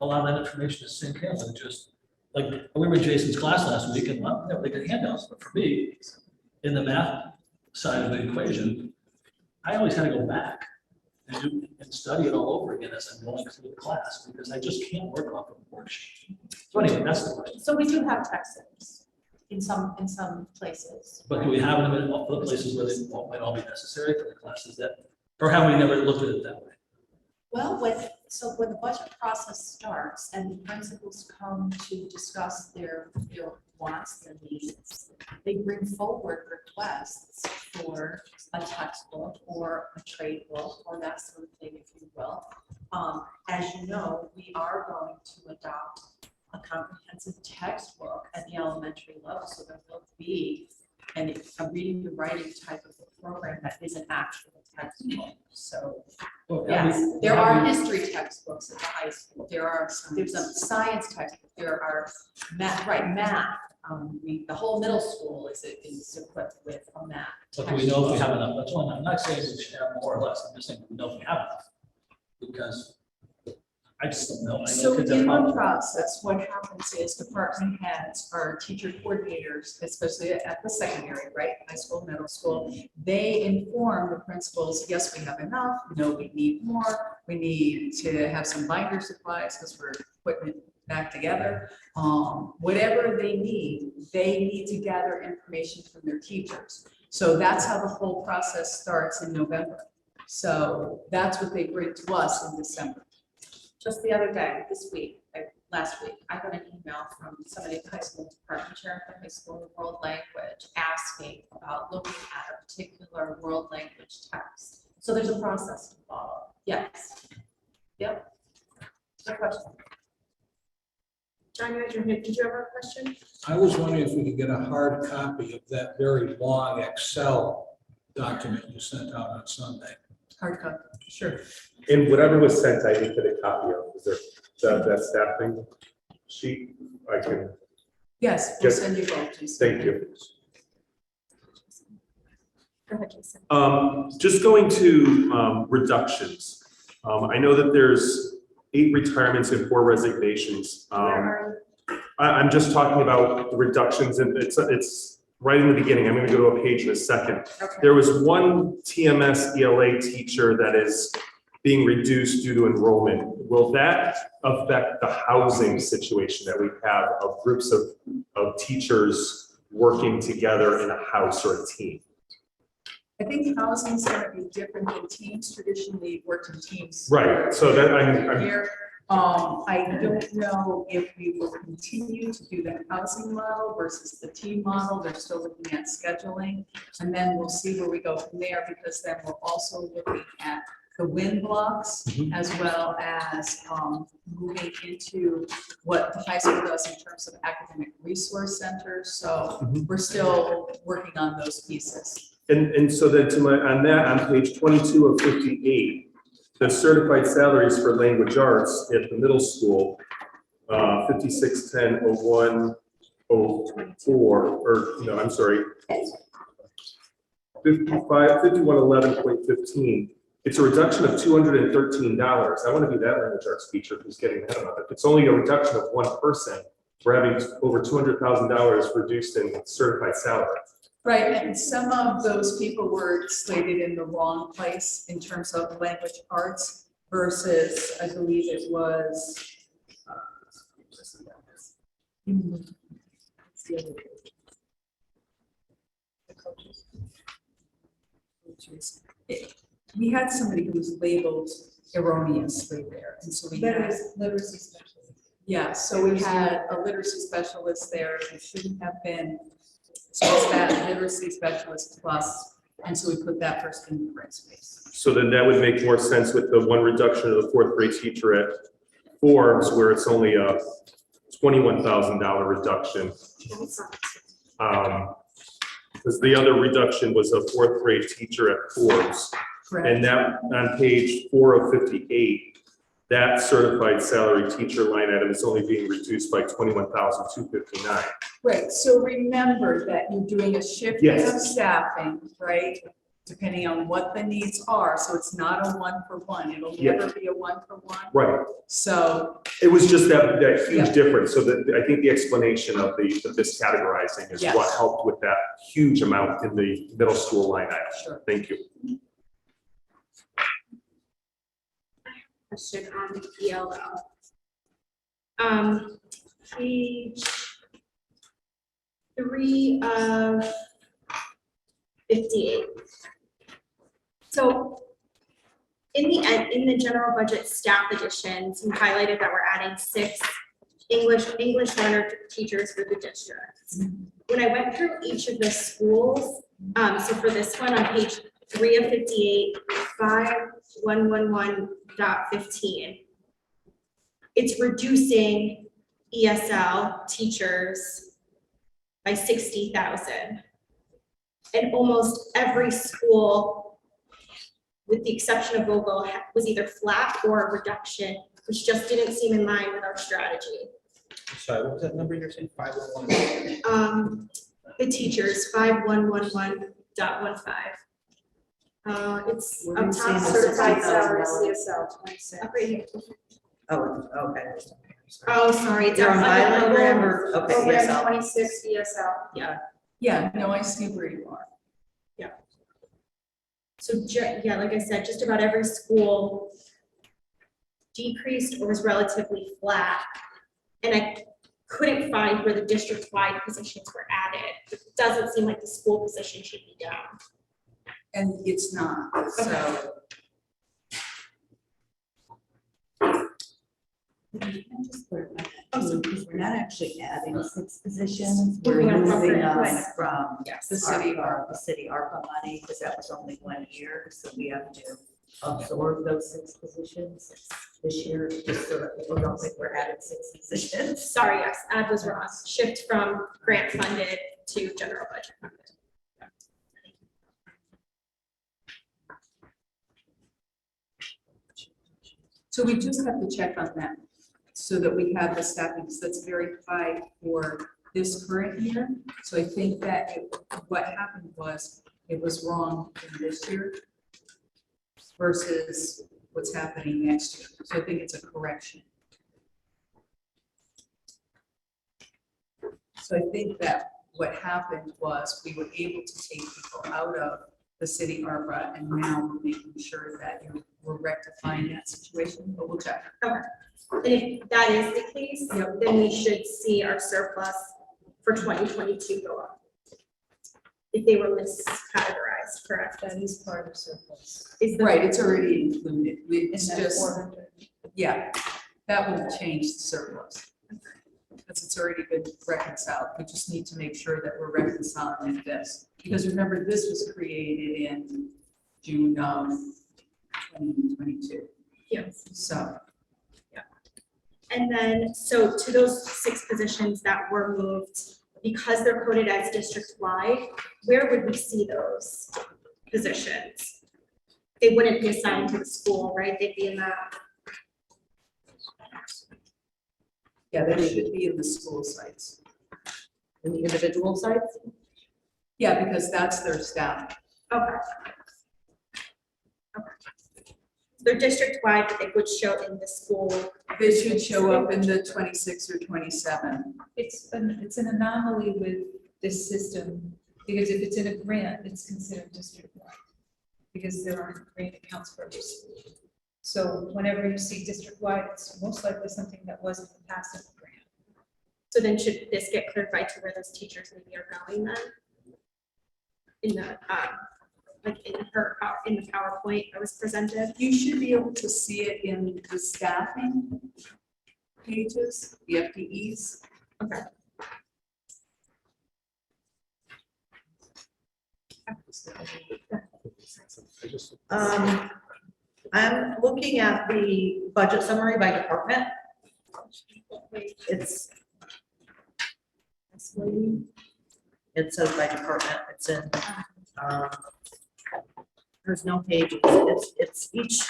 allow that information to sink in and just, like, we were in Jason's class last week and well, they got handouts, but for me, in the math side of the equation, I always had to go back and study it all over again as I'm going through the class, because I just can't work off of a worksheet. So anyway, that's the question. So we do have textbooks in some places. But do we have them in all the places where they might all be necessary for the classes that, or have we never looked at it that way? Well, when the budget process starts and the principals come to discuss their wants, their needs, they bring forward requests for a textbook or a trade book or that sort of thing, if you will. As you know, we are going to adopt a comprehensive textbook at the elementary level, so there will be a reading and writing type of a program that is an actual textbook. So Well, yes, there have are we- history textbooks at the high school. There's a science textbook. There are math. The whole middle school is equipped with a math. But do we know if we have enough? That's one, I'm not saying we should have more or less, I'm just saying we know if we have enough. Because I just don't know. I know So kids have in the problems. process, what happens is department heads or teacher coordinators, especially at the secondary, right, high school, middle school, they inform the principals, yes, we have enough, no, we need more, we need to have some binder supplies because we're putting it back together. Whatever they need to gather information from their teachers. So that's how the whole process starts in November. So that's what they bring to us in December. Just the other day, last week, I got an email from somebody at the high school department chair of the high school world language asking about looking at a particular world language text. So there's a process to follow. Yes. Yep. Good question. John, you had your hand, did you have a question? I was wondering if we could get a hard copy of that very long Excel document you sent out on Sunday. Hard copy, sure. And whatever was sent, I need to get a copy of. Is there that staffing sheet? I can, Yes, we'll Yes. send you both, Jason. thank you. Go ahead, Jason. Just going to reductions. I know that there's 8 retirements and 4 resignations. I'm just talking about the reductions, and it's right in the beginning. I'm going to go to a page in a second. Okay. There was one TMS ELA teacher that is being reduced due to enrollment. Will that affect the housing situation that we have of groups of teachers working together in a house or a team? I think housing is going to be different than teams. Traditionally worked in teams. Right, so that I'm Here, I don't know if we will continue to do the housing model versus the team model. They're still looking at scheduling. And then we'll see where we go from there, because then we're also looking at the WIN blocks, as well as moving into what the high school does in terms of academic resource centers. So we're still working on those pieces. And so then on that, on page 22 of 58, the certified salaries for language arts at the middle school, 5610-0104, or, no, I'm sorry, 5111.15. It's a reduction of $213. I want to be that language arts teacher who's getting that amount. If it's only a reduction of one person, we're having over $200,000 reduced in certified salary. Right, and some of those people were slated in the wrong place in terms of language arts versus, I believe it was. The coaches. We had somebody who was labeled erroneously there, and so we had. Literacy specialist. Yeah, so we had a literacy specialist there who shouldn't have been. So it's that literacy specialist plus, and so we put that person in the right space. So then that would make more sense with the one reduction of the fourth grade teacher at Forbes, where it's only a $21,000 reduction. Because the other reduction was a fourth grade teacher at Forbes. And that on page 4 of 58, that certified salary teacher line item is only being reduced by $21,259. Right, so remember that you're doing a shift Yes. of staffing, right? Depending on what the needs are, so it's not a 1-for-1, it'll Yeah. never be a 1-for-1. Right. So, It was just that huge Yeah. difference. So that I think the explanation of this categorizing is Yes. what helped with that huge amount in the middle school line item. Sure. Thank you. Question on the ELL. Page 3 of 58. So in the general budget staff additions, we highlighted that we're adding 6 English learner teachers for the district. When I went through each of the schools, so for this one on page 3 of 58, 5111.15, it's reducing ESL teachers by 60,000. And almost every school, with the exception of Vogel, was either flat or a reduction, which just didn't seem in line with our strategy. Sorry, what was that number you're saying? 511? The teachers, 5111.15. It's What up are you top, saying, the certified $60,000? salary. CSL 26. Up right here. Oh, okay. Oh, sorry. It's You're on under bilingual program. or, okay, Program ESL. 26 ESL, yeah. yeah, no, I see where you are. So, yeah, like I said, just about every school decreased or was relatively flat. And I couldn't find where the district-wide positions were added. It doesn't seem like the school position should be down. And it's not, so. Because we're not actually adding 6 positions, we're Moving on from moving grant, us right. from Yes. The city the city ARPA money, because that was only 1 year, so we have to absorb those 6 positions this year, just so that people don't think we're adding 6 positions. Sorry, yes, add was wrong. Shift from grant funded to general budget funded. So we just have to check on that, so that we have the staffing, because that's very high for this current year. So I think that what happened was, it was wrong in this year versus what's happening next year. So I think it's a correction. So I think that what happened was, we were able to take people out of the city ARPA, and now we're making sure that we're rectifying that situation, but we'll check. And if that is the case, then we should see our surplus for 2022 go up. If they were miscategorized, correct? That is part of surplus. Is the- Right, it's already included. It's In that just, 400. yeah, that will change the surplus. Because it's already been reconciled. We just need to make sure that we're reconciling this. Because remember, this was created in June of 2022. Yes. So, And then, so to those 6 positions that were moved, because they're coded as district-wide, where would we see those positions? They wouldn't be assigned to the school, right? They'd be in that. yeah, they should be in the school sites. In the individual sites? Yeah, because that's their staff. Okay. They're district-wide, but they would show in the school. They should show up in the 26 or 27. It's an anomaly with this system, because if it's in a grant, it's considered district-wide. Because there aren't grant accounts for every school. So whenever you see district-wide, it's most likely something that wasn't in the past in the grant. So then should this get clarified to where those teachers maybe are going then? In the, like in the PowerPoint that was presented? You should be able to see it in the staffing pages, the FTEs. Okay. I'm looking at the budget summary by department. It says by department, it's in, there's no page, it's each,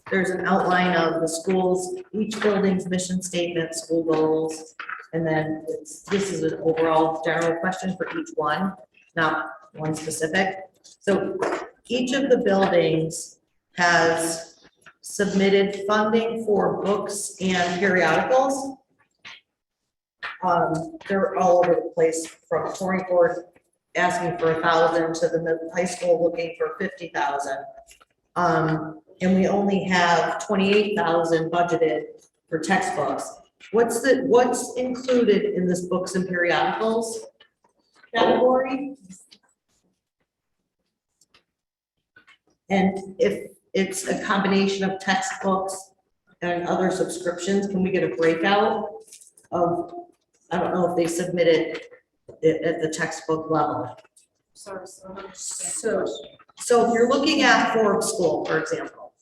there's an outline of the schools, each building's mission statement, school goals. And then this is an overall general question for each one, not one specific. So each of the buildings has submitted funding for books and periodicals. They're all over the place, from Torrey Ford asking for 1,000 to the middle high school looking for 50,000. And we only have 28,000 budgeted for textbooks. What's included in this books and periodicals category? And if it's a combination of textbooks and other subscriptions, can we get a breakout of, I don't know if they submitted it at the textbook level. Sorry, so I don't understand. So if you're looking at Forbes School, for example,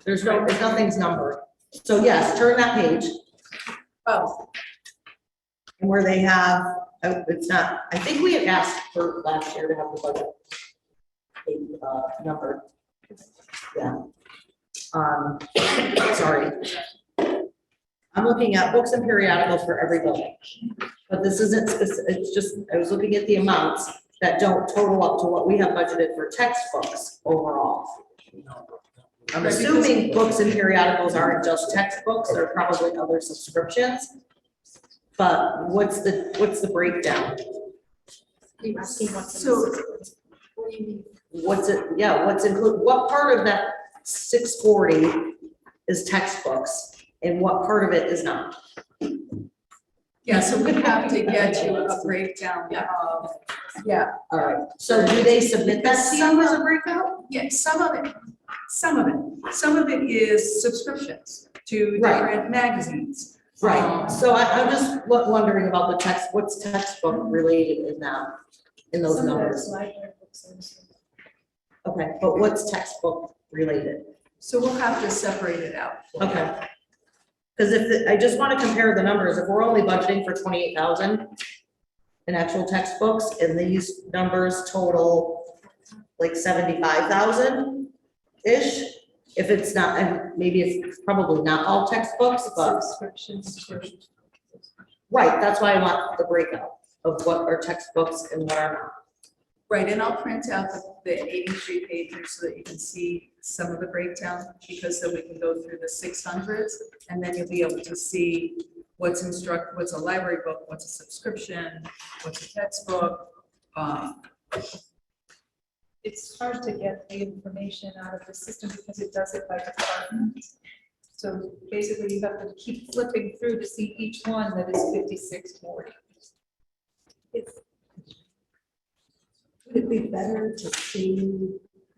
nothing's numbered. So yes, turn that page. Oh, And where they have, it's not, I think we had asked for last year to have the budget numbered. Yeah. Sorry. I'm looking at books and periodicals for every building. But this isn't specific, it's just, I was looking at the amounts that don't total up to what we have budgeted for textbooks overall. I'm assuming books and periodicals aren't just textbooks, they're probably other subscriptions. But what's the breakdown? You asking what's in So- the- What do you mean? What's included, what part of that 640 is textbooks and what part of it is not? yeah, so we have to get you a breakdown of, yeah. All right, so do they submit that to you as a breakout? Yeah, some of it is subscriptions to Right. different magazines. Right, so I'm just wondering about the text, what's textbook related in that, in those Some of numbers? that's library books and- Okay, but what's textbook related? So we'll have to separate it out. Okay. Because I just want to compare the numbers, if we're only budgeting for 28,000 in actual textbooks, and these numbers total like 75,000-ish, if it's not, and maybe it's probably not all textbooks, but, Subscriptions. right, that's why I want the breakout of what are textbooks and what are not. Right, and I'll print out the 83 pages so that you can see some of the breakdown, because then we can go through the 600s, and then you'll be able to see what's a library book, what's a subscription, what's a textbook. It's hard to get the information out of the system because it does it by department. So basically you have to keep flipping through to see each one that is 5640. Would it be better to see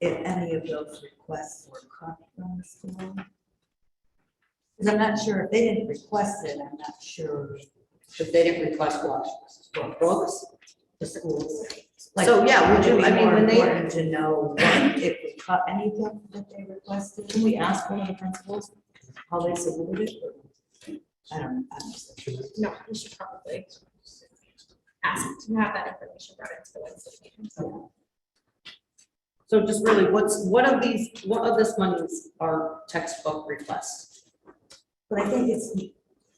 if any of those requests were cut from the school? Because I'm not sure, if they didn't request it, I'm not sure. If they didn't request what books, the schools. So, yeah, would you, I mean, when they, Important to know what, if we cut anything that they requested. can we ask one of the principals? How they submitted it? I don't, I'm just. No, we should probably ask to have that information brought into the Wednesday meeting. So just really, what of this money's our textbook requests? But I think it's,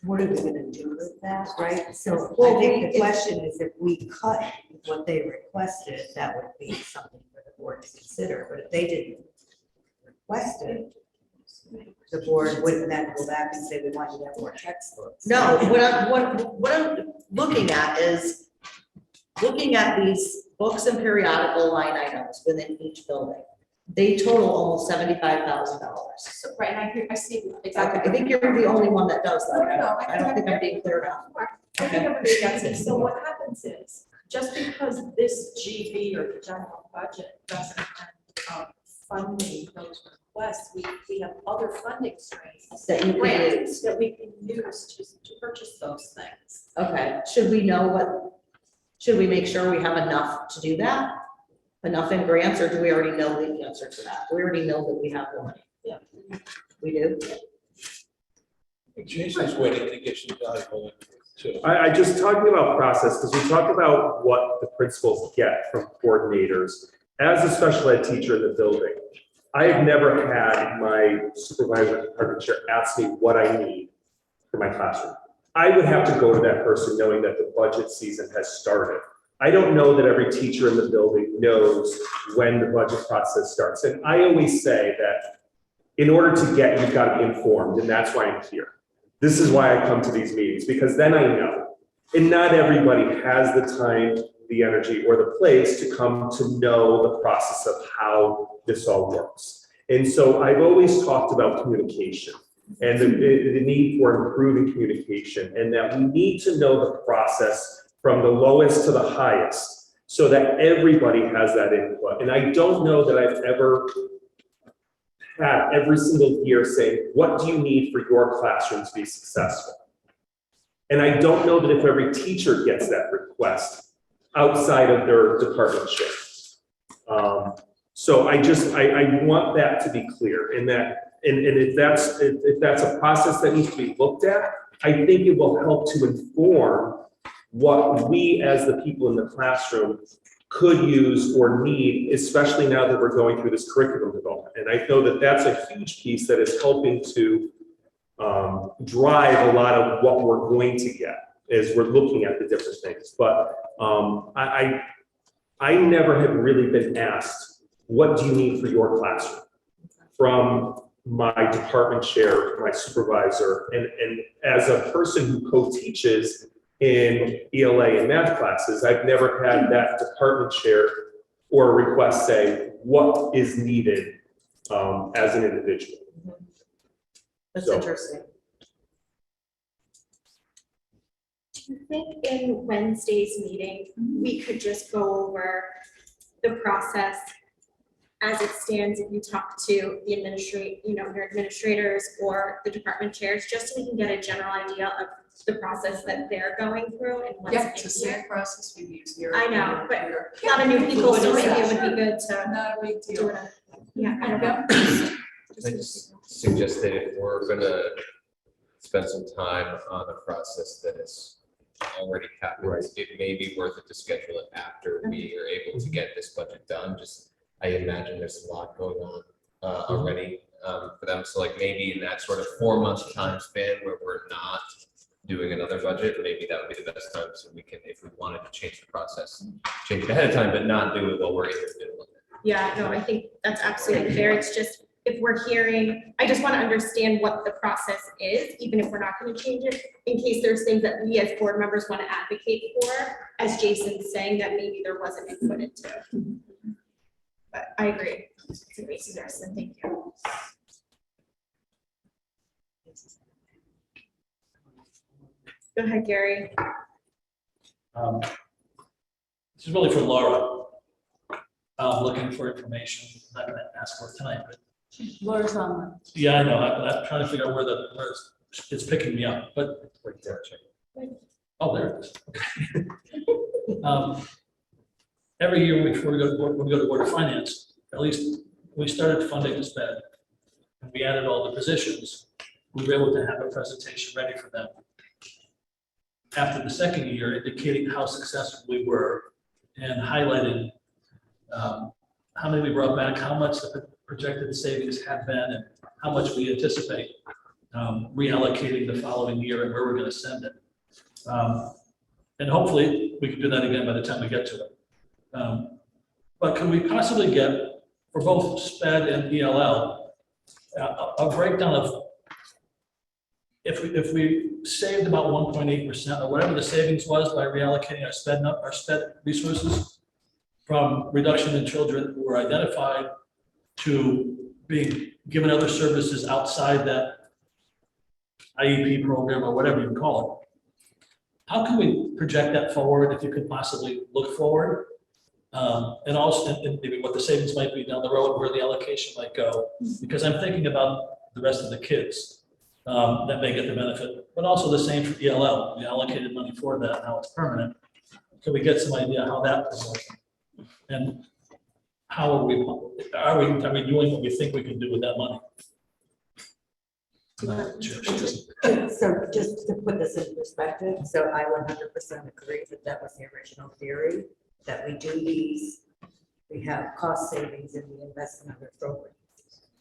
what are we gonna do with that, right? So Well, I think the it- question is if we cut what they requested, that would be something for the board to consider, but if they didn't request it, the board wouldn't then go back and say, we want you to have more textbooks. No, what I'm looking at is looking at these books and periodical line items within each building. They total almost $75,000. So, right, and I see I exactly. think you're the only one that does that. No, I don't think I'm being clear enough. I think everybody gets it. So what happens is, just because this GB or the general budget doesn't have funding those requests, we have other funding streams. That you can Grants use. that we can use to purchase those things. Okay, should we make sure we have enough to do that? Enough in grants, or do we already know the answer to that? Do we already know that we have the money? Yeah. We do? Jason's waiting to get some valuable too. I just talking about process, because we talk about what the principals get from coordinators. As a special ed teacher in the building, I have never had my supervisor, department chair ask me what I need for my classroom. I would have to go to that person knowing that the budget season has started. I don't know that every teacher in the building knows when the budget process starts. And I always say that in order to get, you've got to be informed, and that's why I'm here. This is why I come to these meetings, because then I know. And not everybody has the time, the energy, or the place to come to know the process of how this all works. And so I've always talked about communication and the need for improving communication, and that we need to know the process from the lowest to the highest so that everybody has that input. And I don't know that I've ever had every single year saying, what do you need for your classroom to be successful? And I don't know that if every teacher gets that request outside of their department chair. So I want that to be clear, and if that's a process that needs to be looked at, I think it will help to inform what we as the people in the classroom could use or need, especially now that we're going through this curriculum development. And I know that that's a huge piece that is helping to drive a lot of what we're going to get as we're looking at the different things. But I never have really been asked, what do you need for your classroom? From my department chair, my supervisor, and as a person who co-teaches in ELA and math classes, I've never had that department chair or a request say, what is needed as an individual. That's So- interesting. Do you think in Wednesday's meeting, we could just go over the process as it stands if you talk to the your administrators or the department chairs, just so we can get a general idea of the process that they're going through and what's Yeah, it's the in same here? process we use here. I know, but a lot of new people, so maybe it would be good to Not a big do deal. it. Yeah, I don't know. I just suggest that if we're gonna spend some time on a process that has already happened, Right. it may be worth it to schedule it after we are able to get this budget done. Just, I imagine there's a lot going on already for them. So like maybe in that sort of 4-month time span where we're not doing another budget, maybe that would be the best time, so we can, if we wanted to change the process, change it ahead of time, but not do it while we're in the middle of it. Yeah, no, I think that's absolutely fair. It's just, if we're hearing, I just want to understand what the process is, even if we're not going to change it, in case there's things that we as board members want to advocate for, as Jason's saying, that maybe there wasn't input into. But I agree. It's a great suggestion. Thank you. Go ahead, Gary. This is really for Laura. Looking for information, not gonna ask for it tonight, but Laura's on. yeah, I know, I'm trying to figure out where it's picking me up, but. Right there, check. Oh, there it is. Okay. every year before we go to Board of Finance, at least we started funding the sped. And we added all the positions, we were able to have a presentation ready for them. After the second year, indicating how successful we were and highlighting how many we brought back, how much the projected savings have been, and how much we anticipate reallocating the following year and where we're going to send it. And hopefully, we can do that again by the time we get to it. But can we possibly get, for both SPED and ELL, a breakdown of if we saved about 1.8% or whatever the savings was by reallocating our SPED resources from reduction in children who were identified to being given other services outside that IEP program or whatever you call it. How can we project that forward, if you could possibly look forward? And also, and maybe what the savings might be down the road, where the allocation might go, because I'm thinking about the rest of the kids that may get the benefit, but also the same for ELL. We allocated money for that, now it's permanent. Can we get some idea how that is working? And how are we doing what we think we can do with that money? So just to put this in perspective, so I 100% agree that that was the original theory, that we do these, we have cost savings in the investment other programs.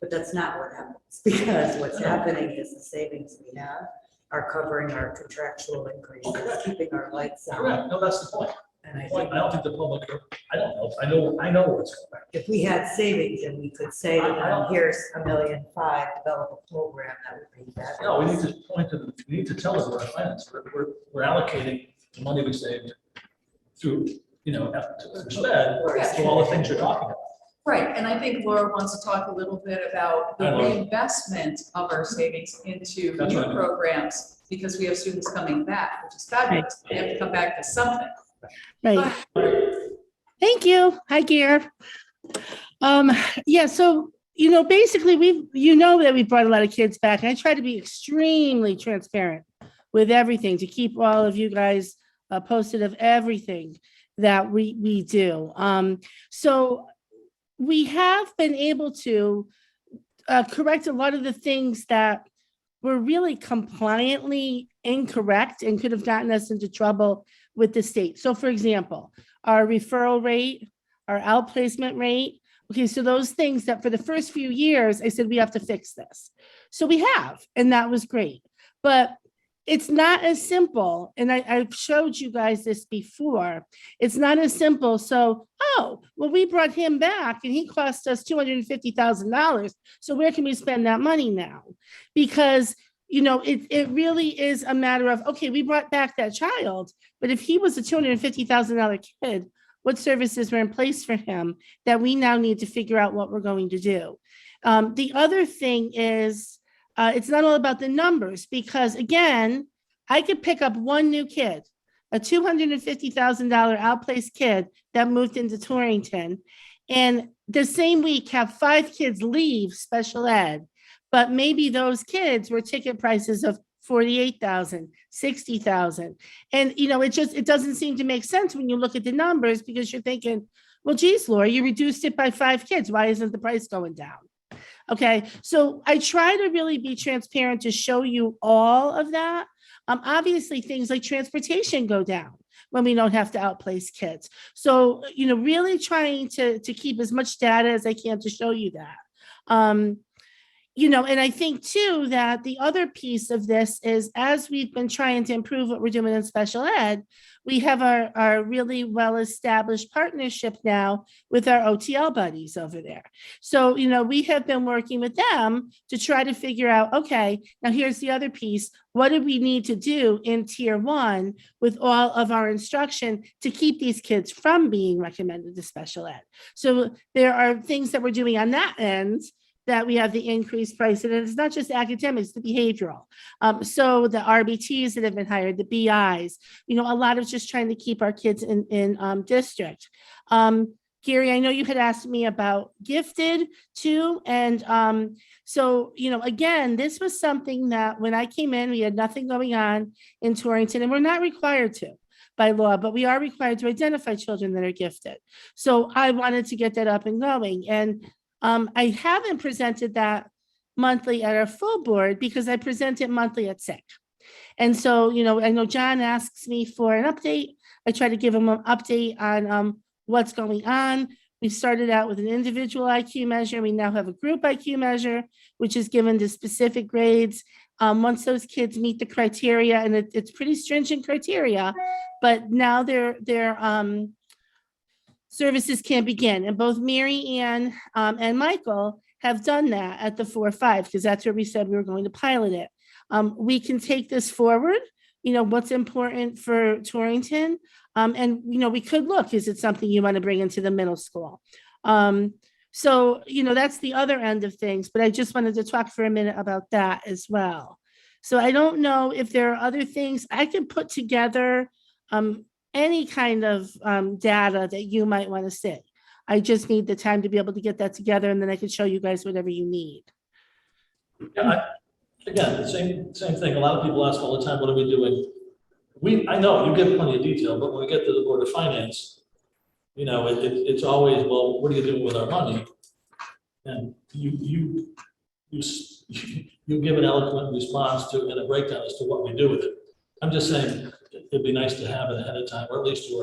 But that's not what happens, because what's happening is the savings we have are covering our contractual increases, keeping our lights on. Correct, no, that's the point. And I Point, think I don't think the public, I don't know, I know what's going on. if we had savings and we could say to them, here's $1.5 million, develop a program, that would be that. No, we need to point to, we need to tell us what our finance, we're allocating the money we saved through, to SPED, to all the things you're talking about. Right, and I think Laura wants to talk a little bit about the Hi, Laura. reinvestment of our savings into That's new right. programs, because we have students coming back, which is fabulous. They have to come back to something. Right. Thank you. Hi, Gear. Yeah, so, basically that we brought a lot of kids back. And I try to be extremely transparent with everything to keep all of you guys posted of everything that we do. So we have been able to correct a lot of the things that were really compliantly incorrect and could have gotten us into trouble with the state. So for example, our referral rate, our outplacement rate. Okay, so those things that for the first few years, I said, we have to fix this. So we have, and that was great. But it's not as simple, and I've showed you guys this before. It's not as simple. So, we brought him back and he cost us $250,000. So where can we spend that money now? Because it really is a matter of, okay, we brought back that child, but if he was a $250,000 kid, what services were in place for him that we now need to figure out what we're going to do? The other thing is, it's not all about the numbers, because again, I could pick up one new kid, a $250,000 outplaced kid that moved into Torrington, and the same week have 5 kids leave special ed, but maybe those kids were ticket prices of $48,000, $60,000. And, it doesn't seem to make sense when you look at the numbers, because you're thinking, well, geez, Laura, you reduced it by 5 kids. Why isn't the price going down? Okay, so I try to really be transparent to show you all of that. Obviously, things like transportation go down when we don't have to outplace kids. So, really trying to keep as much data as I can to show you that. And I think too that the other piece of this is, as we've been trying to improve what we're doing in special ed, we have our really well-established partnership now with our OTL buddies over there. So, we have been working with them to try to figure out, okay, now here's the other piece. What do we need to do in tier 1 with all of our instruction to keep these kids from being recommended to special ed? So there are things that we're doing on that end that we have the increased price, and it's not just academics, the behavioral. So the RBTs that have been hired, the BIs, a lot of just trying to keep our kids in district. Gary, I know you had asked me about gifted too. And so, again, this was something that when I came in, we had nothing going on in Torrington, and we're not required to. by law, but we are required to identify children that are gifted. So I wanted to get that up and going. And I haven't presented that monthly at our full board because I present it monthly at SIC. And so, you know, I know John asks me for an update. I try to give him an update on what's going on. We started out with an individual IQ measure. We now have a group IQ measure, which is given to specific grades. Once those kids meet the criteria, and it's pretty stringent criteria, but now their services can begin. And both Mary Ann and Michael have done that at the 4-5, because that's where we said we were going to pilot it. We can take this forward, you know, what's important for Torrington. And, you know, we could look, is it something you want to bring into the middle school? So, you know, that's the other end of things, but I just wanted to talk for a minute about that as well. So I don't know if there are other things I can put together, any kind of data that you might want to see. I just need the time to be able to get that together, and then I can show you guys whatever you need. Yeah, again, the same thing. A lot of people ask all the time, what are we doing? I know you give plenty of detail, but when we get to the Board of Finance, you know, it's always, well, what are you doing with our money? And you give an eloquent response to, and a breakdown as to what we do with it. I'm just saying, it'd be nice to have it ahead of time, or at least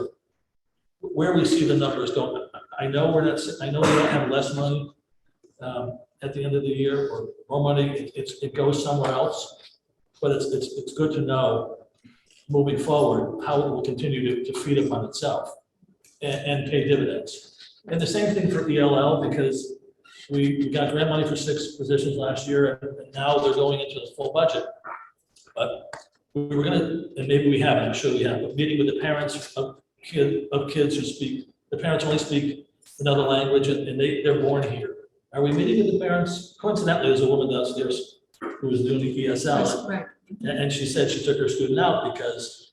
where we see the numbers going. I know we don't have less money at the end of the year, or more money, it goes somewhere else. But it's good to know moving forward how it will continue to feed upon itself and pay dividends. And the same thing for ELL, because we got grant money for 6 positions last year, and now they're going into the full budget. But we were gonna, and maybe we haven't, I'm sure we have, but meeting with the parents of kids who speak, the parents only speak another language, and they're born here. Are we meeting with the parents? Coincidentally, there's a woman downstairs who was doing the ESL. Right. And she said she took her student out because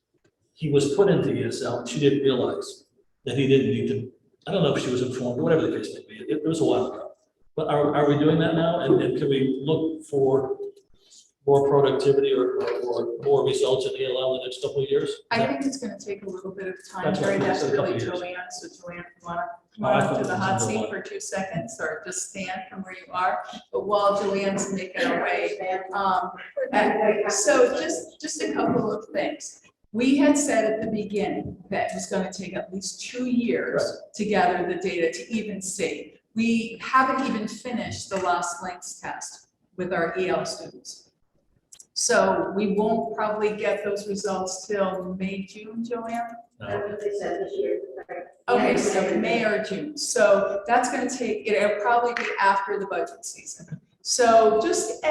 he was put into ESL and she didn't realize that he didn't need to, I don't know if she was informed, or whatever the case may be. It was a while ago. But are we doing that now? And can we look for more productivity or more results in ELL in the next couple of years? I think it's gonna take a little bit of time, That's what Jerry, we that's said, a really couple Joanne, so Joanne, if you wanna come Oh, I on thought to it the was hot number seat one. for 2 seconds, or just stand from where you are, but while Joanne's making her way. So just a couple of things. We had said at the beginning that it was gonna take at least 2 years to gather the data to even see. We haven't even finished the lost links test with our EL students. So we won't probably get those results till May, June, Joanne? No. They said this year. Okay, so May or June. So that's gonna take, it'll probably be after the budget season. So just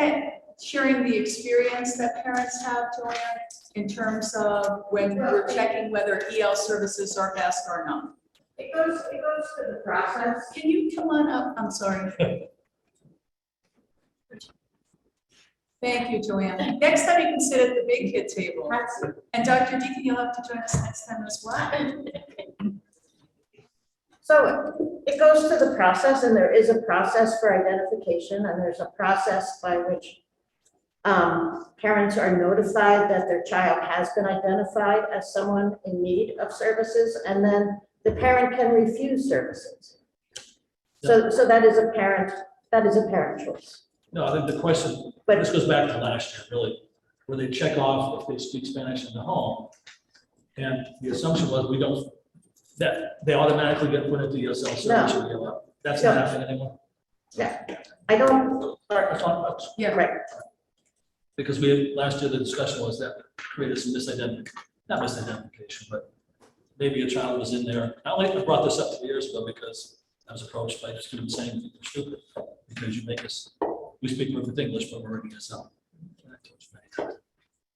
sharing the experience that parents have, Joanne, in terms of when we're checking whether EL services are best or not. It goes to the process. Can you come on up? I'm sorry. Thank you, Joanne. Next time you can sit at the big kid table. And Dr. Deacon, you'll have to join us next time as well. So it goes to the process, and there is a process for identification, and there's a process by which parents are notified that their child has been identified as someone in need of services, and then the parent can refuse services. So that is a parent choice. No, I think the question, But- this goes back to last year, really, where they check off if they speak Spanish in the home. And the assumption was that they automatically get put into ESL service. No. That's No. not happening anymore. I don't, Yeah. right, Because last year, the discussion was that created some not misidentification, but maybe a child was in there. I brought this up 3 years ago because I was approached by students saying they're stupid because we speak perfect English, but we're in ESL.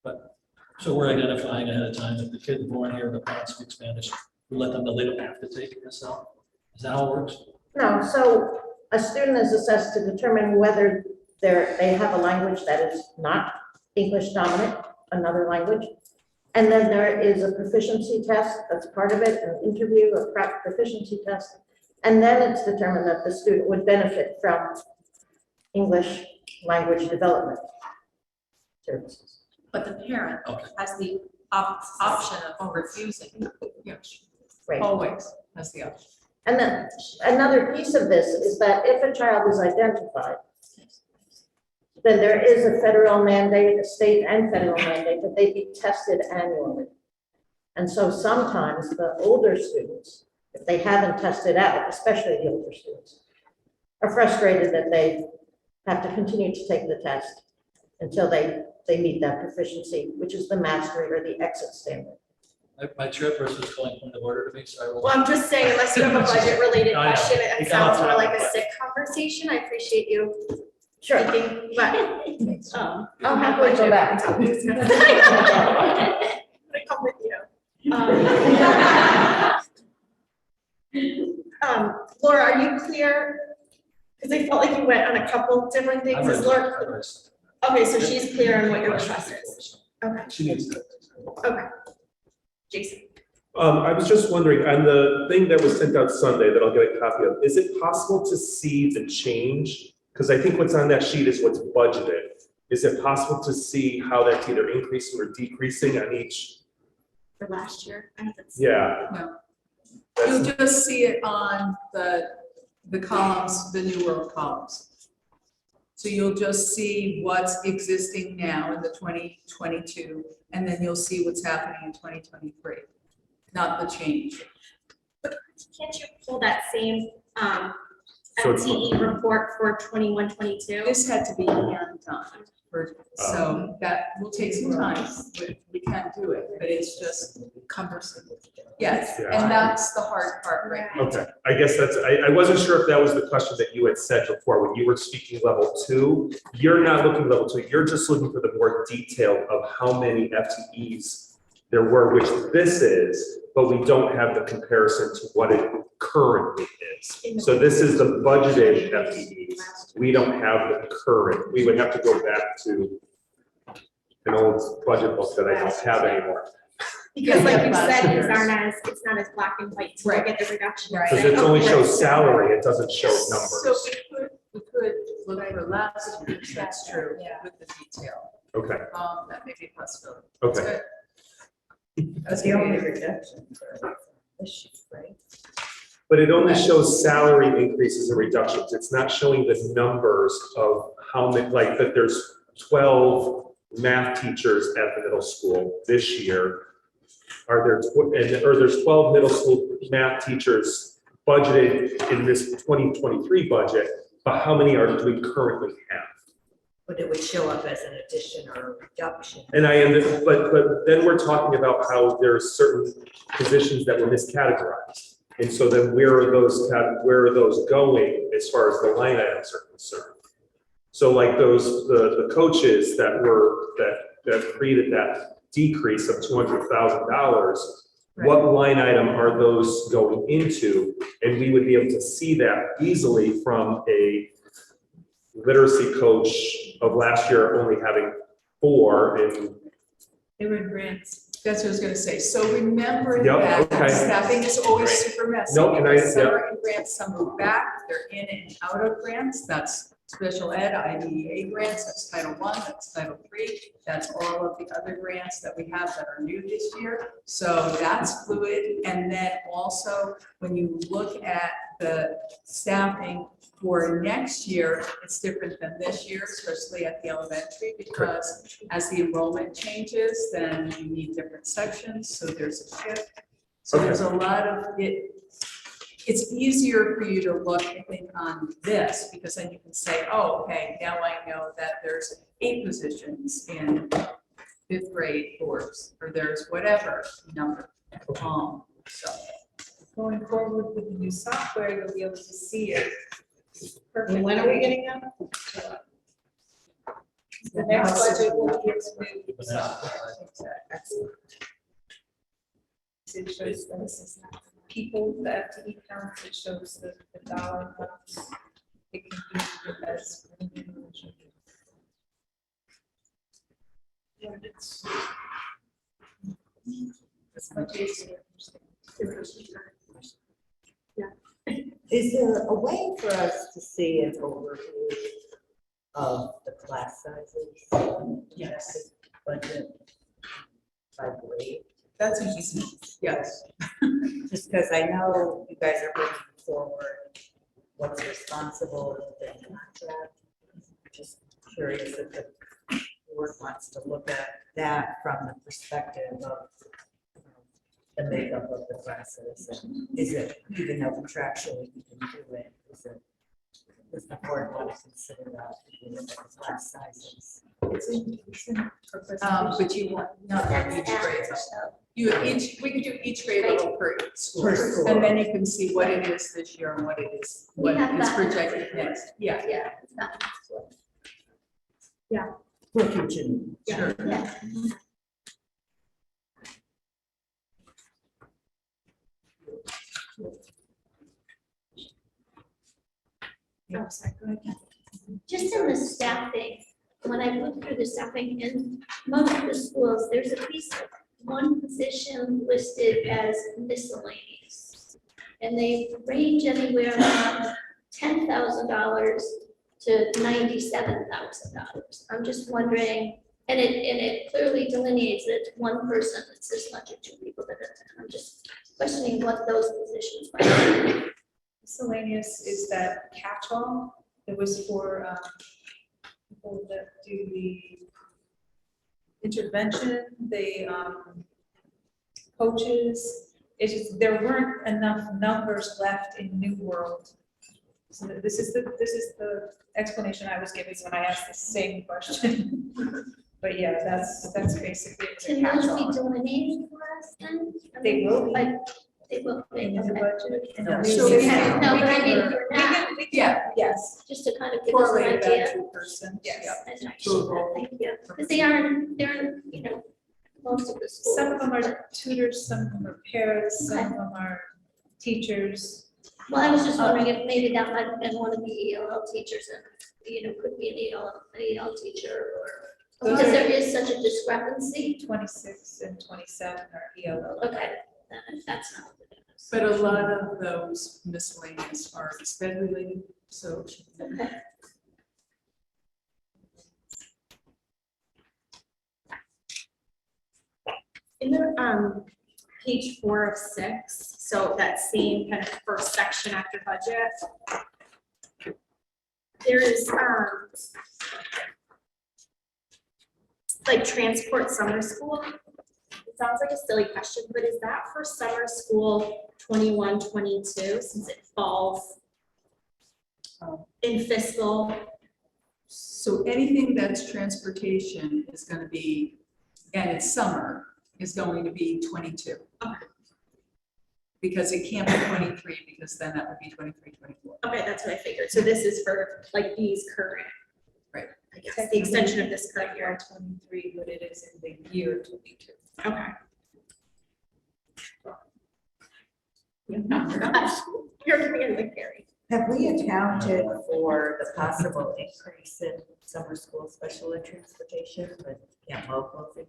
But, so we're identifying ahead of time, if the kid's born here and the parents speak Spanish, we let them know they don't have to take ESL. Is that how it works? no, so a student is assessed to determine whether they have a language that is not English dominant, another language. And then there is a proficiency test that's part of it, an interview, a proficiency test. And then it's determined that the student would benefit from English language development services. But the parent Okay. has the option of refusing. Yes, Right. always has the option. And then another piece of this is that if a child is identified, then there is a federal mandate, a state and federal mandate that they be tested annually. And so sometimes the older students, if they haven't tested out, especially the older students, are frustrated that they have to continue to take the test until they meet that proficiency, which is the mastery or the exit standard. My chairperson is calling point of order to me, so I will. Well, I'm just saying, unless you have a budget-related I know. question, You it come up sounds more with like a that. sick conversation. I appreciate you Sure. thinking, but, I'll happily go back. I'm gonna come with you. Laura, are you clear? Because I felt like you went on a couple different things. Is Laura? Okay, so she's clear on what your request is. Okay. She needs to. Okay. Jason. I was just wondering, on the thing that was sent out Sunday that I'll get a copy of, is it possible to see the change? Because I think what's on that sheet is what's budgeted. Is it possible to see how that's either increasing or decreasing on each? For last year. I haven't seen Yeah. No. That's- You'll just see it on the columns, the new world columns. So you'll just see what's existing now in the 2022, and then you'll see what's happening in 2023, not the change. Can't you pull that same So it's- FTE report for 21-22? This had to be hand done, so that will take some time, but we can do it, but it's just cumbersome. Yes, Yeah. and that's the hard part right now. Okay, I guess that's, I wasn't sure if that was the question that you had said before, when you were speaking level 2. You're not looking level 2, you're just looking for the more detail of how many FTEs there were, which this is, but we don't have the comparison to what it currently is. So this is the budgeted FTEs. We don't have the current, we would have to go back to an old budget book that I don't have anymore. Because like you said, Years. it's not as black and white to look at the reduction. Right. Because it only shows salary, it doesn't show So numbers. we could look for last year's, that's true, with the detail. Okay, That may be a possibility. okay. That's the only good. reduction for this sheet, right? But it only shows salary increases and reductions. It's not showing the numbers of how many, like that there's 12 math teachers at the middle school this year. Are there, or there's 12 middle school math teachers budgeted in this 2023 budget, but how many do we currently have? But it would show up as an addition or a reduction. And but then we're talking about how there are certain positions that were miscategorized. And so then where are those going as far as the line items are concerned? So like the coaches that created that decrease of $200,000, what line item are those going into? And we would be able to see that easily from a literacy coach of last year only having 4 and They were grants. That's what I was gonna say. So remember Yep, that okay. staffing is always Right. super messy. No, and I- because some are in grants, some move back, they're in and out of grants. That's special ed, IDEA grants, that's Title I, that's Title III. That's all of the other grants that we have that are new this year. So that's fluid. And then also, when you look at the staffing for next year, it's different than this year, especially at the elementary, because as the enrollment changes, then you need different sections, so there's a shift. So there's a lot of it. It's easier for you to look, I think, on this, because then you can say, oh, okay, now I know that there's 8 positions in 5th grade course, or there's whatever number. So. Going forward with the new software, you'll be able to see it. And when are we getting that? The next budget will be its new software. It shows the people, the FTE counts, it shows the dollar amounts. It can be the best. It's much easier. Is there a way for us to see an overview of the class sizes? Yes. Budget. by grade? That's an easy, yes. Just because I know you guys are bringing forward what's responsible within the contract. Just curious if the board wants to look at that from the perspective of the makeup of the classes. And is it, even though contractually we can do it, does the board want to consider that if you look at the class sizes? But you want, not for each grade. We could do each grade level per school. Per school. And then you can see what it is this year and what it is, We what have is that. projected next. Yeah. Yeah, it's not. For future needs. Sure. Yeah. Yeah, sorry, go ahead. Just in the staffing, when I look through the staffing in most of the schools, there's at least one position listed as miscellaneous. And they range anywhere from $10,000 to $97,000. I'm just wondering, and it clearly delineates that it's one person that's this much or two people that are, I'm just questioning what those positions might be. Miscellaneous is that catch-all. It was for people that do the intervention, the coaches. It's just, there weren't enough numbers left in New World. So this is the explanation I was given when I asked the same question. But yeah, that's basically the Can those catch-all. be delineated for us then? They will be. Like, they will be. In the Okay. budget. No, So we No, but I mean, can- for now, Yeah, yes. just to kind of give us an Correlate that idea. to a person. Yes. Yeah. And actually, thank you, because they aren't, you know, most of the schools. Some of them are tutors, some of them are paras, some of them are teachers. Well, I was just wondering if maybe that might have been one of the ELL teachers and, could be an ELL teacher or, Those because are- there is such a discrepancy. 26 and 27 are ELL. Okay, that's not what it is. But a lot of those miscellaneous are sped related, so. Okay. In the, page 4 of 6, so that same kind of first section after budget. There is, like transport summer school. It sounds like a silly question, but is that for summer school 21-22 since it falls in fiscal? So anything that's transportation is gonna be, and it's summer, is going to be 22. Okay. Because it can't be 23, because then that would be 23, 24. Okay, that's what I figured. So this is for like these current. Right. I guess, the extension of this current year. 23, but it is in the year 22. Okay. You're giving me Carrie. Have we accounted for the possible increase in summer school special ed transportation with Camp Mo closing?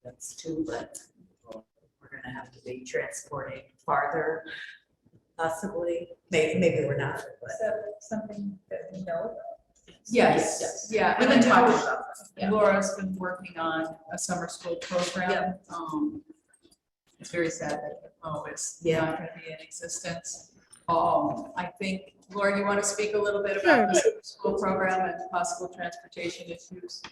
That's two, but we're gonna have to be transporting farther, possibly. Maybe we're not, but. Is that something that we know about? Yes, yeah. We've and been I know talking about that. Yeah. Laura's been working on a summer school program. It's very sad that it's not gonna be in existence. I think, Laura, you want to speak a little bit about the summer school program and possible transportation issues?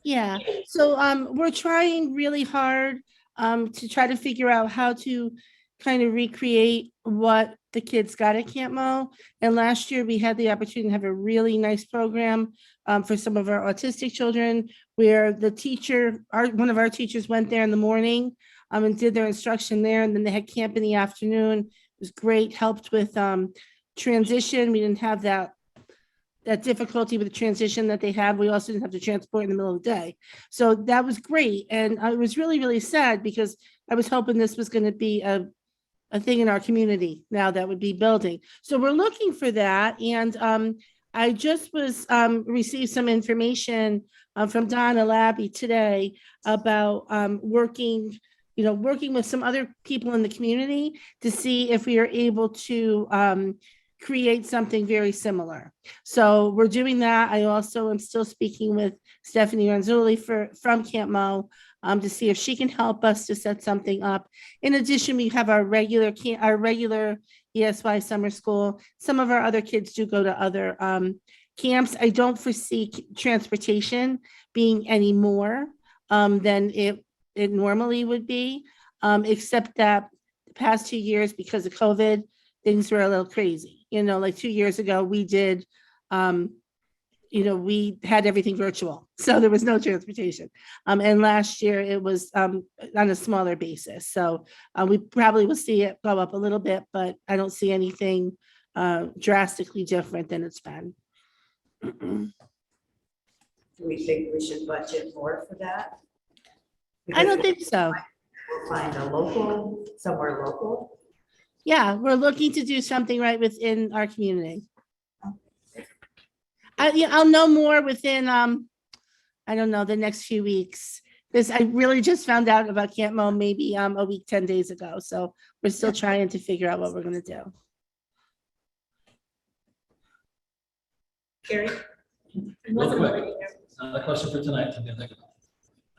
Yeah, so we're trying really hard to try to figure out how to kind of recreate what the kids got at Camp Mo. And last year we had the opportunity to have a really nice program for some of our autistic children where the teacher, one of our teachers went there in the morning and did their instruction there, and then they had camp in the afternoon. It was great, helped with transition. We didn't have that difficulty with the transition that they had. We also didn't have to transport in the middle of the day. So that was great. And I was really, really sad because I was hoping this was going to be a thing in our community now that would be building. So we're looking for that. And I just received some information from Donna Labby today about working with some other people in the community to see if we are able to create something very similar. So we're doing that. I also am still speaking with Stephanie Ranzulli from Camp Mo to see if she can help us to set something up. In addition, we have our regular ESY summer school. Some of our other kids do go to other camps. I don't foresee transportation being any more than it normally would be, except that the past 2 years, because of COVID, things were a little crazy. Like 2 years ago, we did, we had everything virtual, so there was no transportation. And last year it was on a smaller basis. So we probably will see it go up a little bit, but I don't see anything drastically different than it's been. Do we think we should budget more for that? I don't think so. We'll find somewhere local. Yeah, we're looking to do something right within our community. I'll know more within, I don't know, the next few weeks. Because I really just found out about Camp Mo maybe a week, 10 days ago. So we're still trying to figure out what we're gonna do. Gary? Real quick, a question for tonight.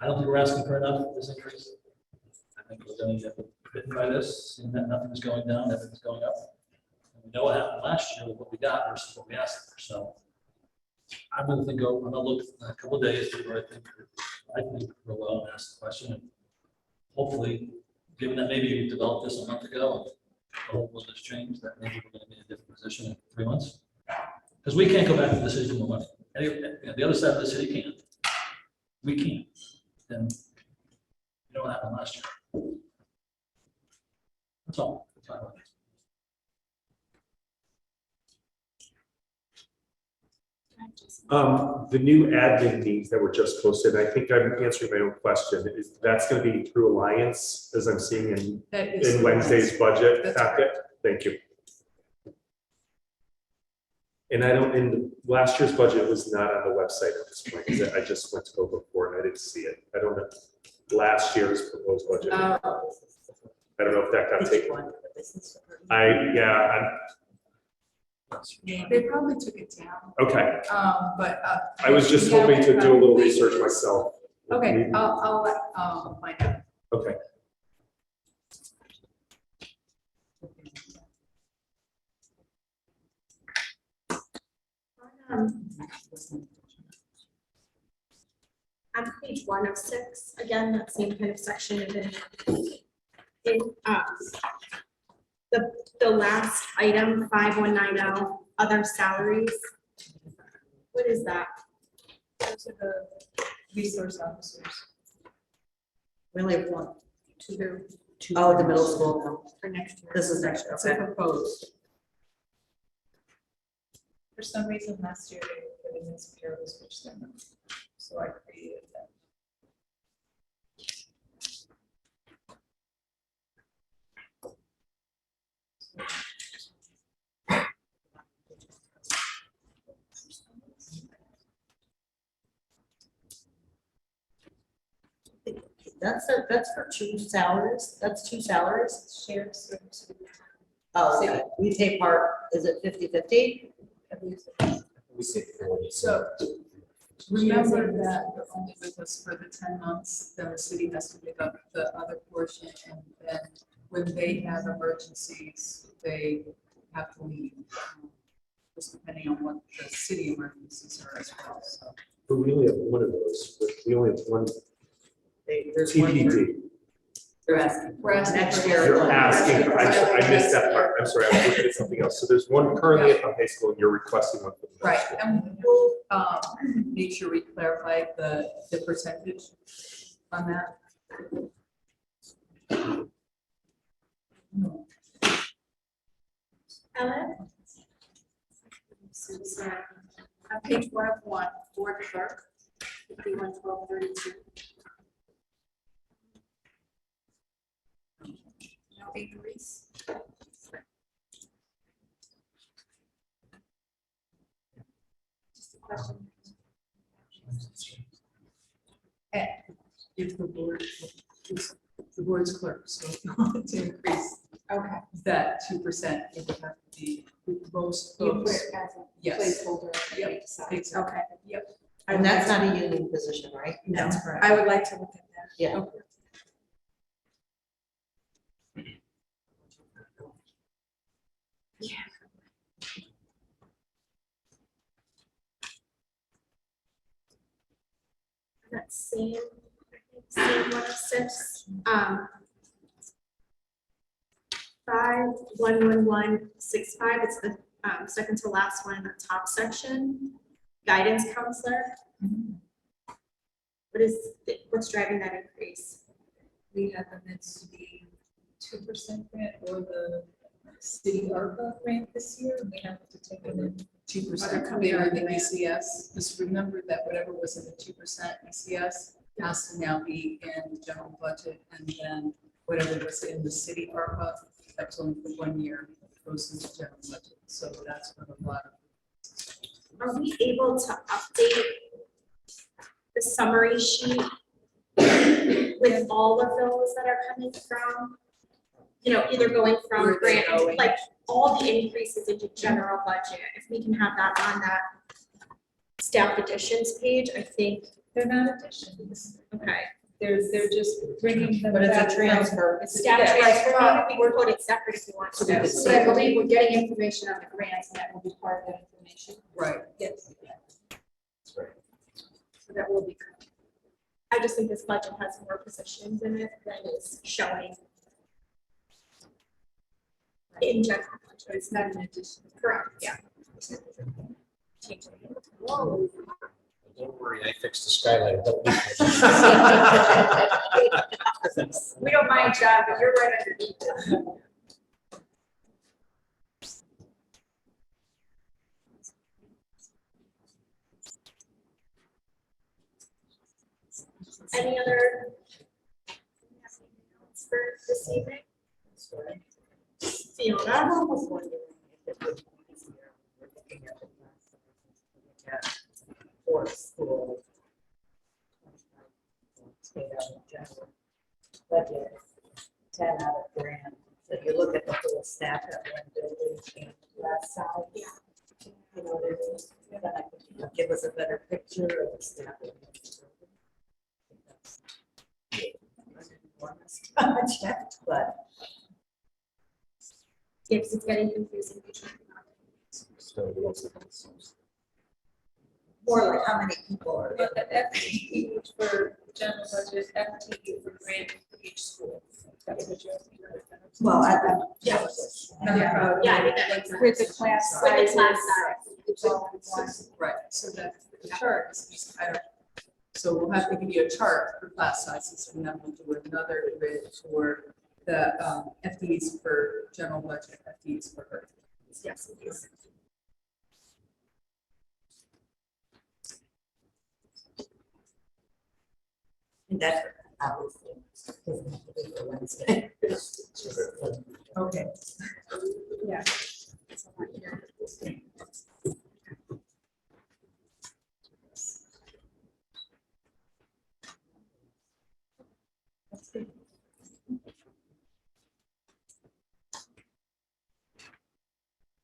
I don't think we're asking for enough this increase. I think we're going to get bitten by this, seeing that nothing's going down, everything's going up. And we know what happened last year with what we got versus what we asked for. So I'm going to look in a couple of days where I think we're well and ask the question. And hopefully, given that maybe we developed this a month ago and the whole world has changed, that maybe we're going to be in a different position in 3 months. Because we can't go back to the city for more money. The other side of the city can't. We can't. And you know what happened last year. That's all. The new admin needs that were just posted, I think I'm answering my own question, that's going to be through Alliance, as I'm seeing in Wednesday's budget packet. Thank you. And in last year's budget was not on the website at this point, because I just went to go look for it, and I didn't see it. I don't know, last year's proposed budget. I don't know if that got taken. They probably took it down. Okay. But. I was just hoping to do a little research myself. Okay, I'll find out. Okay. On page 1 of 6, again, that same kind of section, and then in the last item, 5190, other salaries. What is that? Those are the resource officers. We only have one. Two. Oh, the middle school. For next year. This is next year. It's a proposed. For some reason, last year, they put in this payroll switch them. So I created that. That's for 2 salaries. That's 2 salaries. Shared service. Oh, okay. We take part, is it 50/50? We say 40. So remember that you're only with us for the 10 months, then the city has to pick up the other portion, and then when they have emergencies, they have to leave. Just depending on what the city emergencies are as well, so. But we only have one of those. We only have one There's one for- TPD. They're asking. We're asking Next for- year. You're asking, I missed that part. I'm sorry, I was looking at something else. So there's one currently at the high school and you're requesting one for the middle Right, school. and we'll make sure we clarify the percentage on that. Ellen? On page 1 of 1, board clerk, 511232. No increase. Just a question. If the board's clerk, so if you want to increase, Okay. that 2% would have to be most You put folks. it as a Yes. placeholder. Yep, exactly. Okay. Yep. And that's not a union position, right? No. correct. I would like to look at that. Yeah. That same 106, 5-11165, it's the second to last one in the top section, guidance counselor. What's driving that increase? We have them to be 2% grant or the city ARPA grant this year. We have to take them in. 2% coming out of the ECS. Just remember that whatever was in the 2% ECS has to now be in the general budget, and then whatever was in the city ARPA, that's only for 1 year, goes into the general budget. So that's what a lot of. Are we able to update the summary sheet with all of those that are coming from, either going from Where they're grant, going. like all the increases into general budget, if we can have that on that staff additions page, I think. They're not additions. Okay. They're just bringing them But it's a back from- transfer. It's a Staff yeah, transfer, we can put it separate if you want to. But I believe we're getting information on the grants, and that will be part of that information. Right. Yes. That's right. So that will be. I just think this budget has more positions in it than is showing in general budget. It's not an addition. Correct, yeah. Whoa. Don't worry, I fixed the skylight. Don't be- We don't mind, John, but you're right underneath it. Any other for this evening? Fiona? I'm almost wondering if it would be easier, we're looking at the class, for school. State out of general budget, 10 out of grant. So you look at the whole staff at one building and last side. You know what I mean? Then I think it'll give us a better picture of the staff. at one building. Project, but Yes, it's getting confusing. more like how many people are. But the FTE for general budget, FTE for grant for each school. That's what you're. Well, Yeah. Yeah. Yeah, I think that makes sense. With the class With the sizes. class size. It's all in one. Right, so that the chart is just, I don't, so we'll have to give you a chart for class sizes, and then we'll do another grid for the FTEs for general budget, FTEs for her. Yes, please. And that's obviously. doesn't have to be for Wednesday. Okay. Yeah.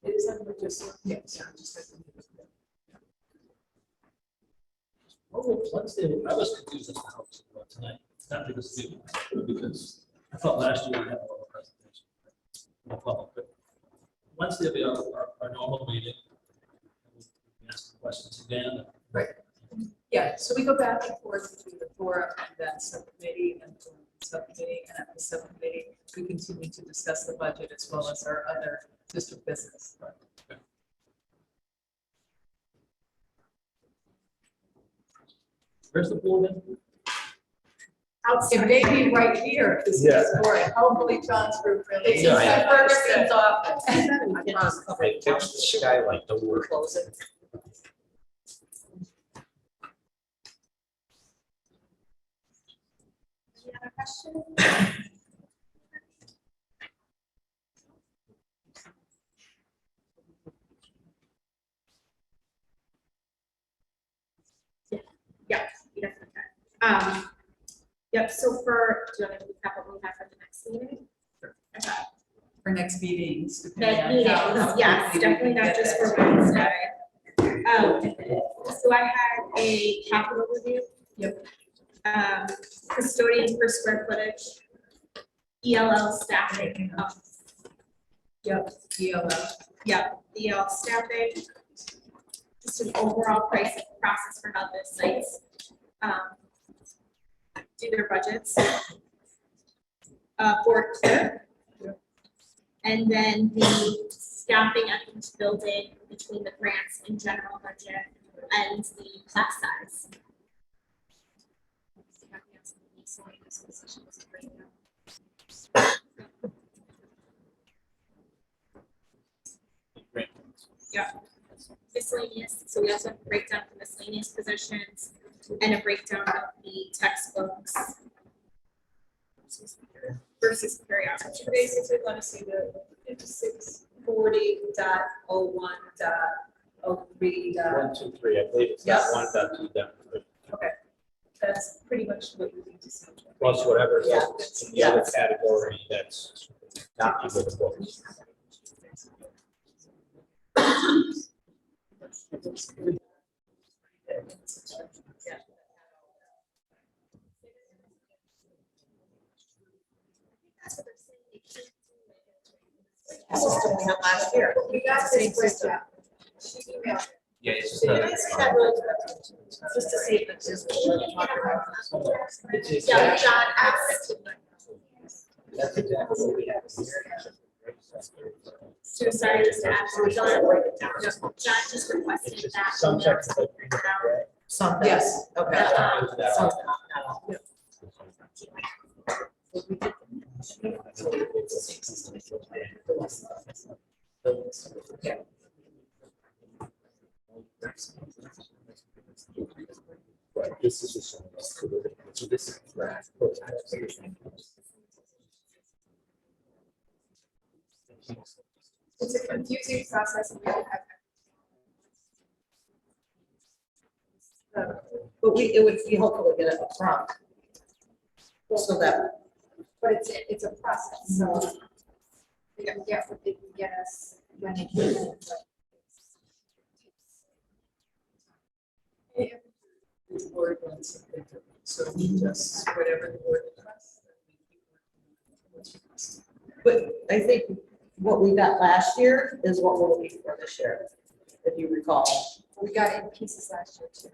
It is under just, yeah, just. Oh, Wednesday, I was confused as to how it's going tonight, not because I thought last year we had a little presentation. No public, but Wednesday will be our normal meeting. We ask the questions again. Right. Yeah, so we go back and forth between the forum and then subcommittee and subcommittee, and at the subcommittee, we continue to discuss the budget as well as our other district business. Where's the pool then? It may be right here, this Yeah. is for it. Hopefully John's group really. It's in Ferguson's office. I fixed the skylight, don't worry. Any other questions? Yeah, you definitely can. Yep, so do you want to recap what we have for the next meeting? Okay. for next meetings. The depending on how meetings, yes, quickly we definitely can not get just that. for Wednesday. So I had a capital review. Yep. Custodians per square footage. ELL staffing. Yep, ELL. Yeah, ELL staffing. Just an overall process for how the sites do their budgets. For clerk. And then the staffing at each building between the grants and general budget and the class size. Yeah. Miscellaneous, so we also have a breakdown for miscellaneous positions and a breakdown of the textbooks versus periodic. You basically want to see the 5640.01.03. 1, 2, 3, I believe it's Yes. that 1.2. Okay, that's pretty much what you need to see. Plus whatever Yeah. else in the other category that's not under the books. This is the one last year. We got this question. She emailed. Yeah, it's just So you not. guys see that really quick? Just to see if it's just. Yeah, John asked. That's exactly what we have. So sorry, just to add, so John just requested that. Some sections like. Some. Yes. Okay. Some. Right, this is just. So this is. It's a confusing process and we don't have. But it would be helpful to get it upfront. So that, But it's a process, so we gotta get what they can get us when they can. The board wants something different, so we just, whatever the board requests. but I think what we got last year is what we're looking for this year, if you recall. We got it in pieces last year too.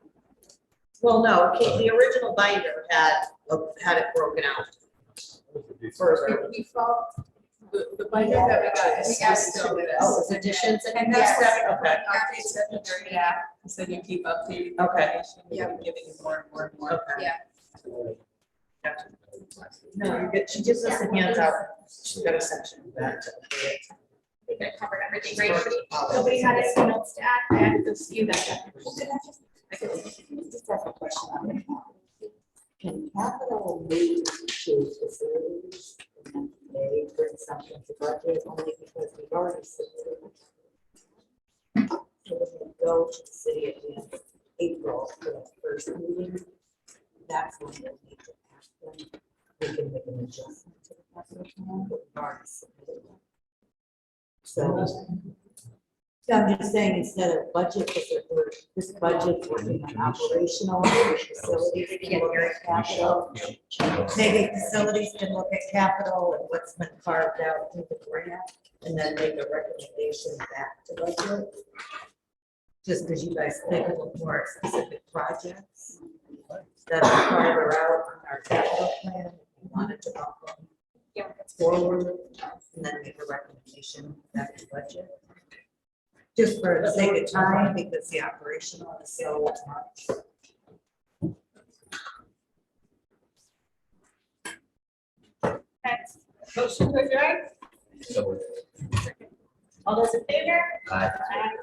Well, no, the original binder had it broken out. First, We felt, the binder that we got is still with us. oh, it's additions and. And that's Yes, that, okay. updates at the very end, so you keep updating. the Okay. information, we keep giving you more and more and more. Okay. Yeah. No, you're good. She gives us a handout. She's got a section of that. I think I covered everything, right? Nobody had anything else to add? I added those few that. Just have a question on that. Can capital move to facilities and then they bring something to budget only because we've already submitted? So when we go to the city at the end of April for the first meeting, that's when we'll need to ask them. We can make an adjustment to the capital plan, but we've already submitted it. So I'm just saying, instead of budget, because this budget working on operational facilities, can look at capital. Maybe facilities can look at capital and what's been carved out through the grant, and then make a recommendation back to budget. Just because you guys think of more specific projects that are farther out on our capital plan, we wanted to bump them forward, and then make a recommendation back to budget. Just for the sake of time, because the operational is so much. Motion to adjourn? So All those in favor? Aye. Aye.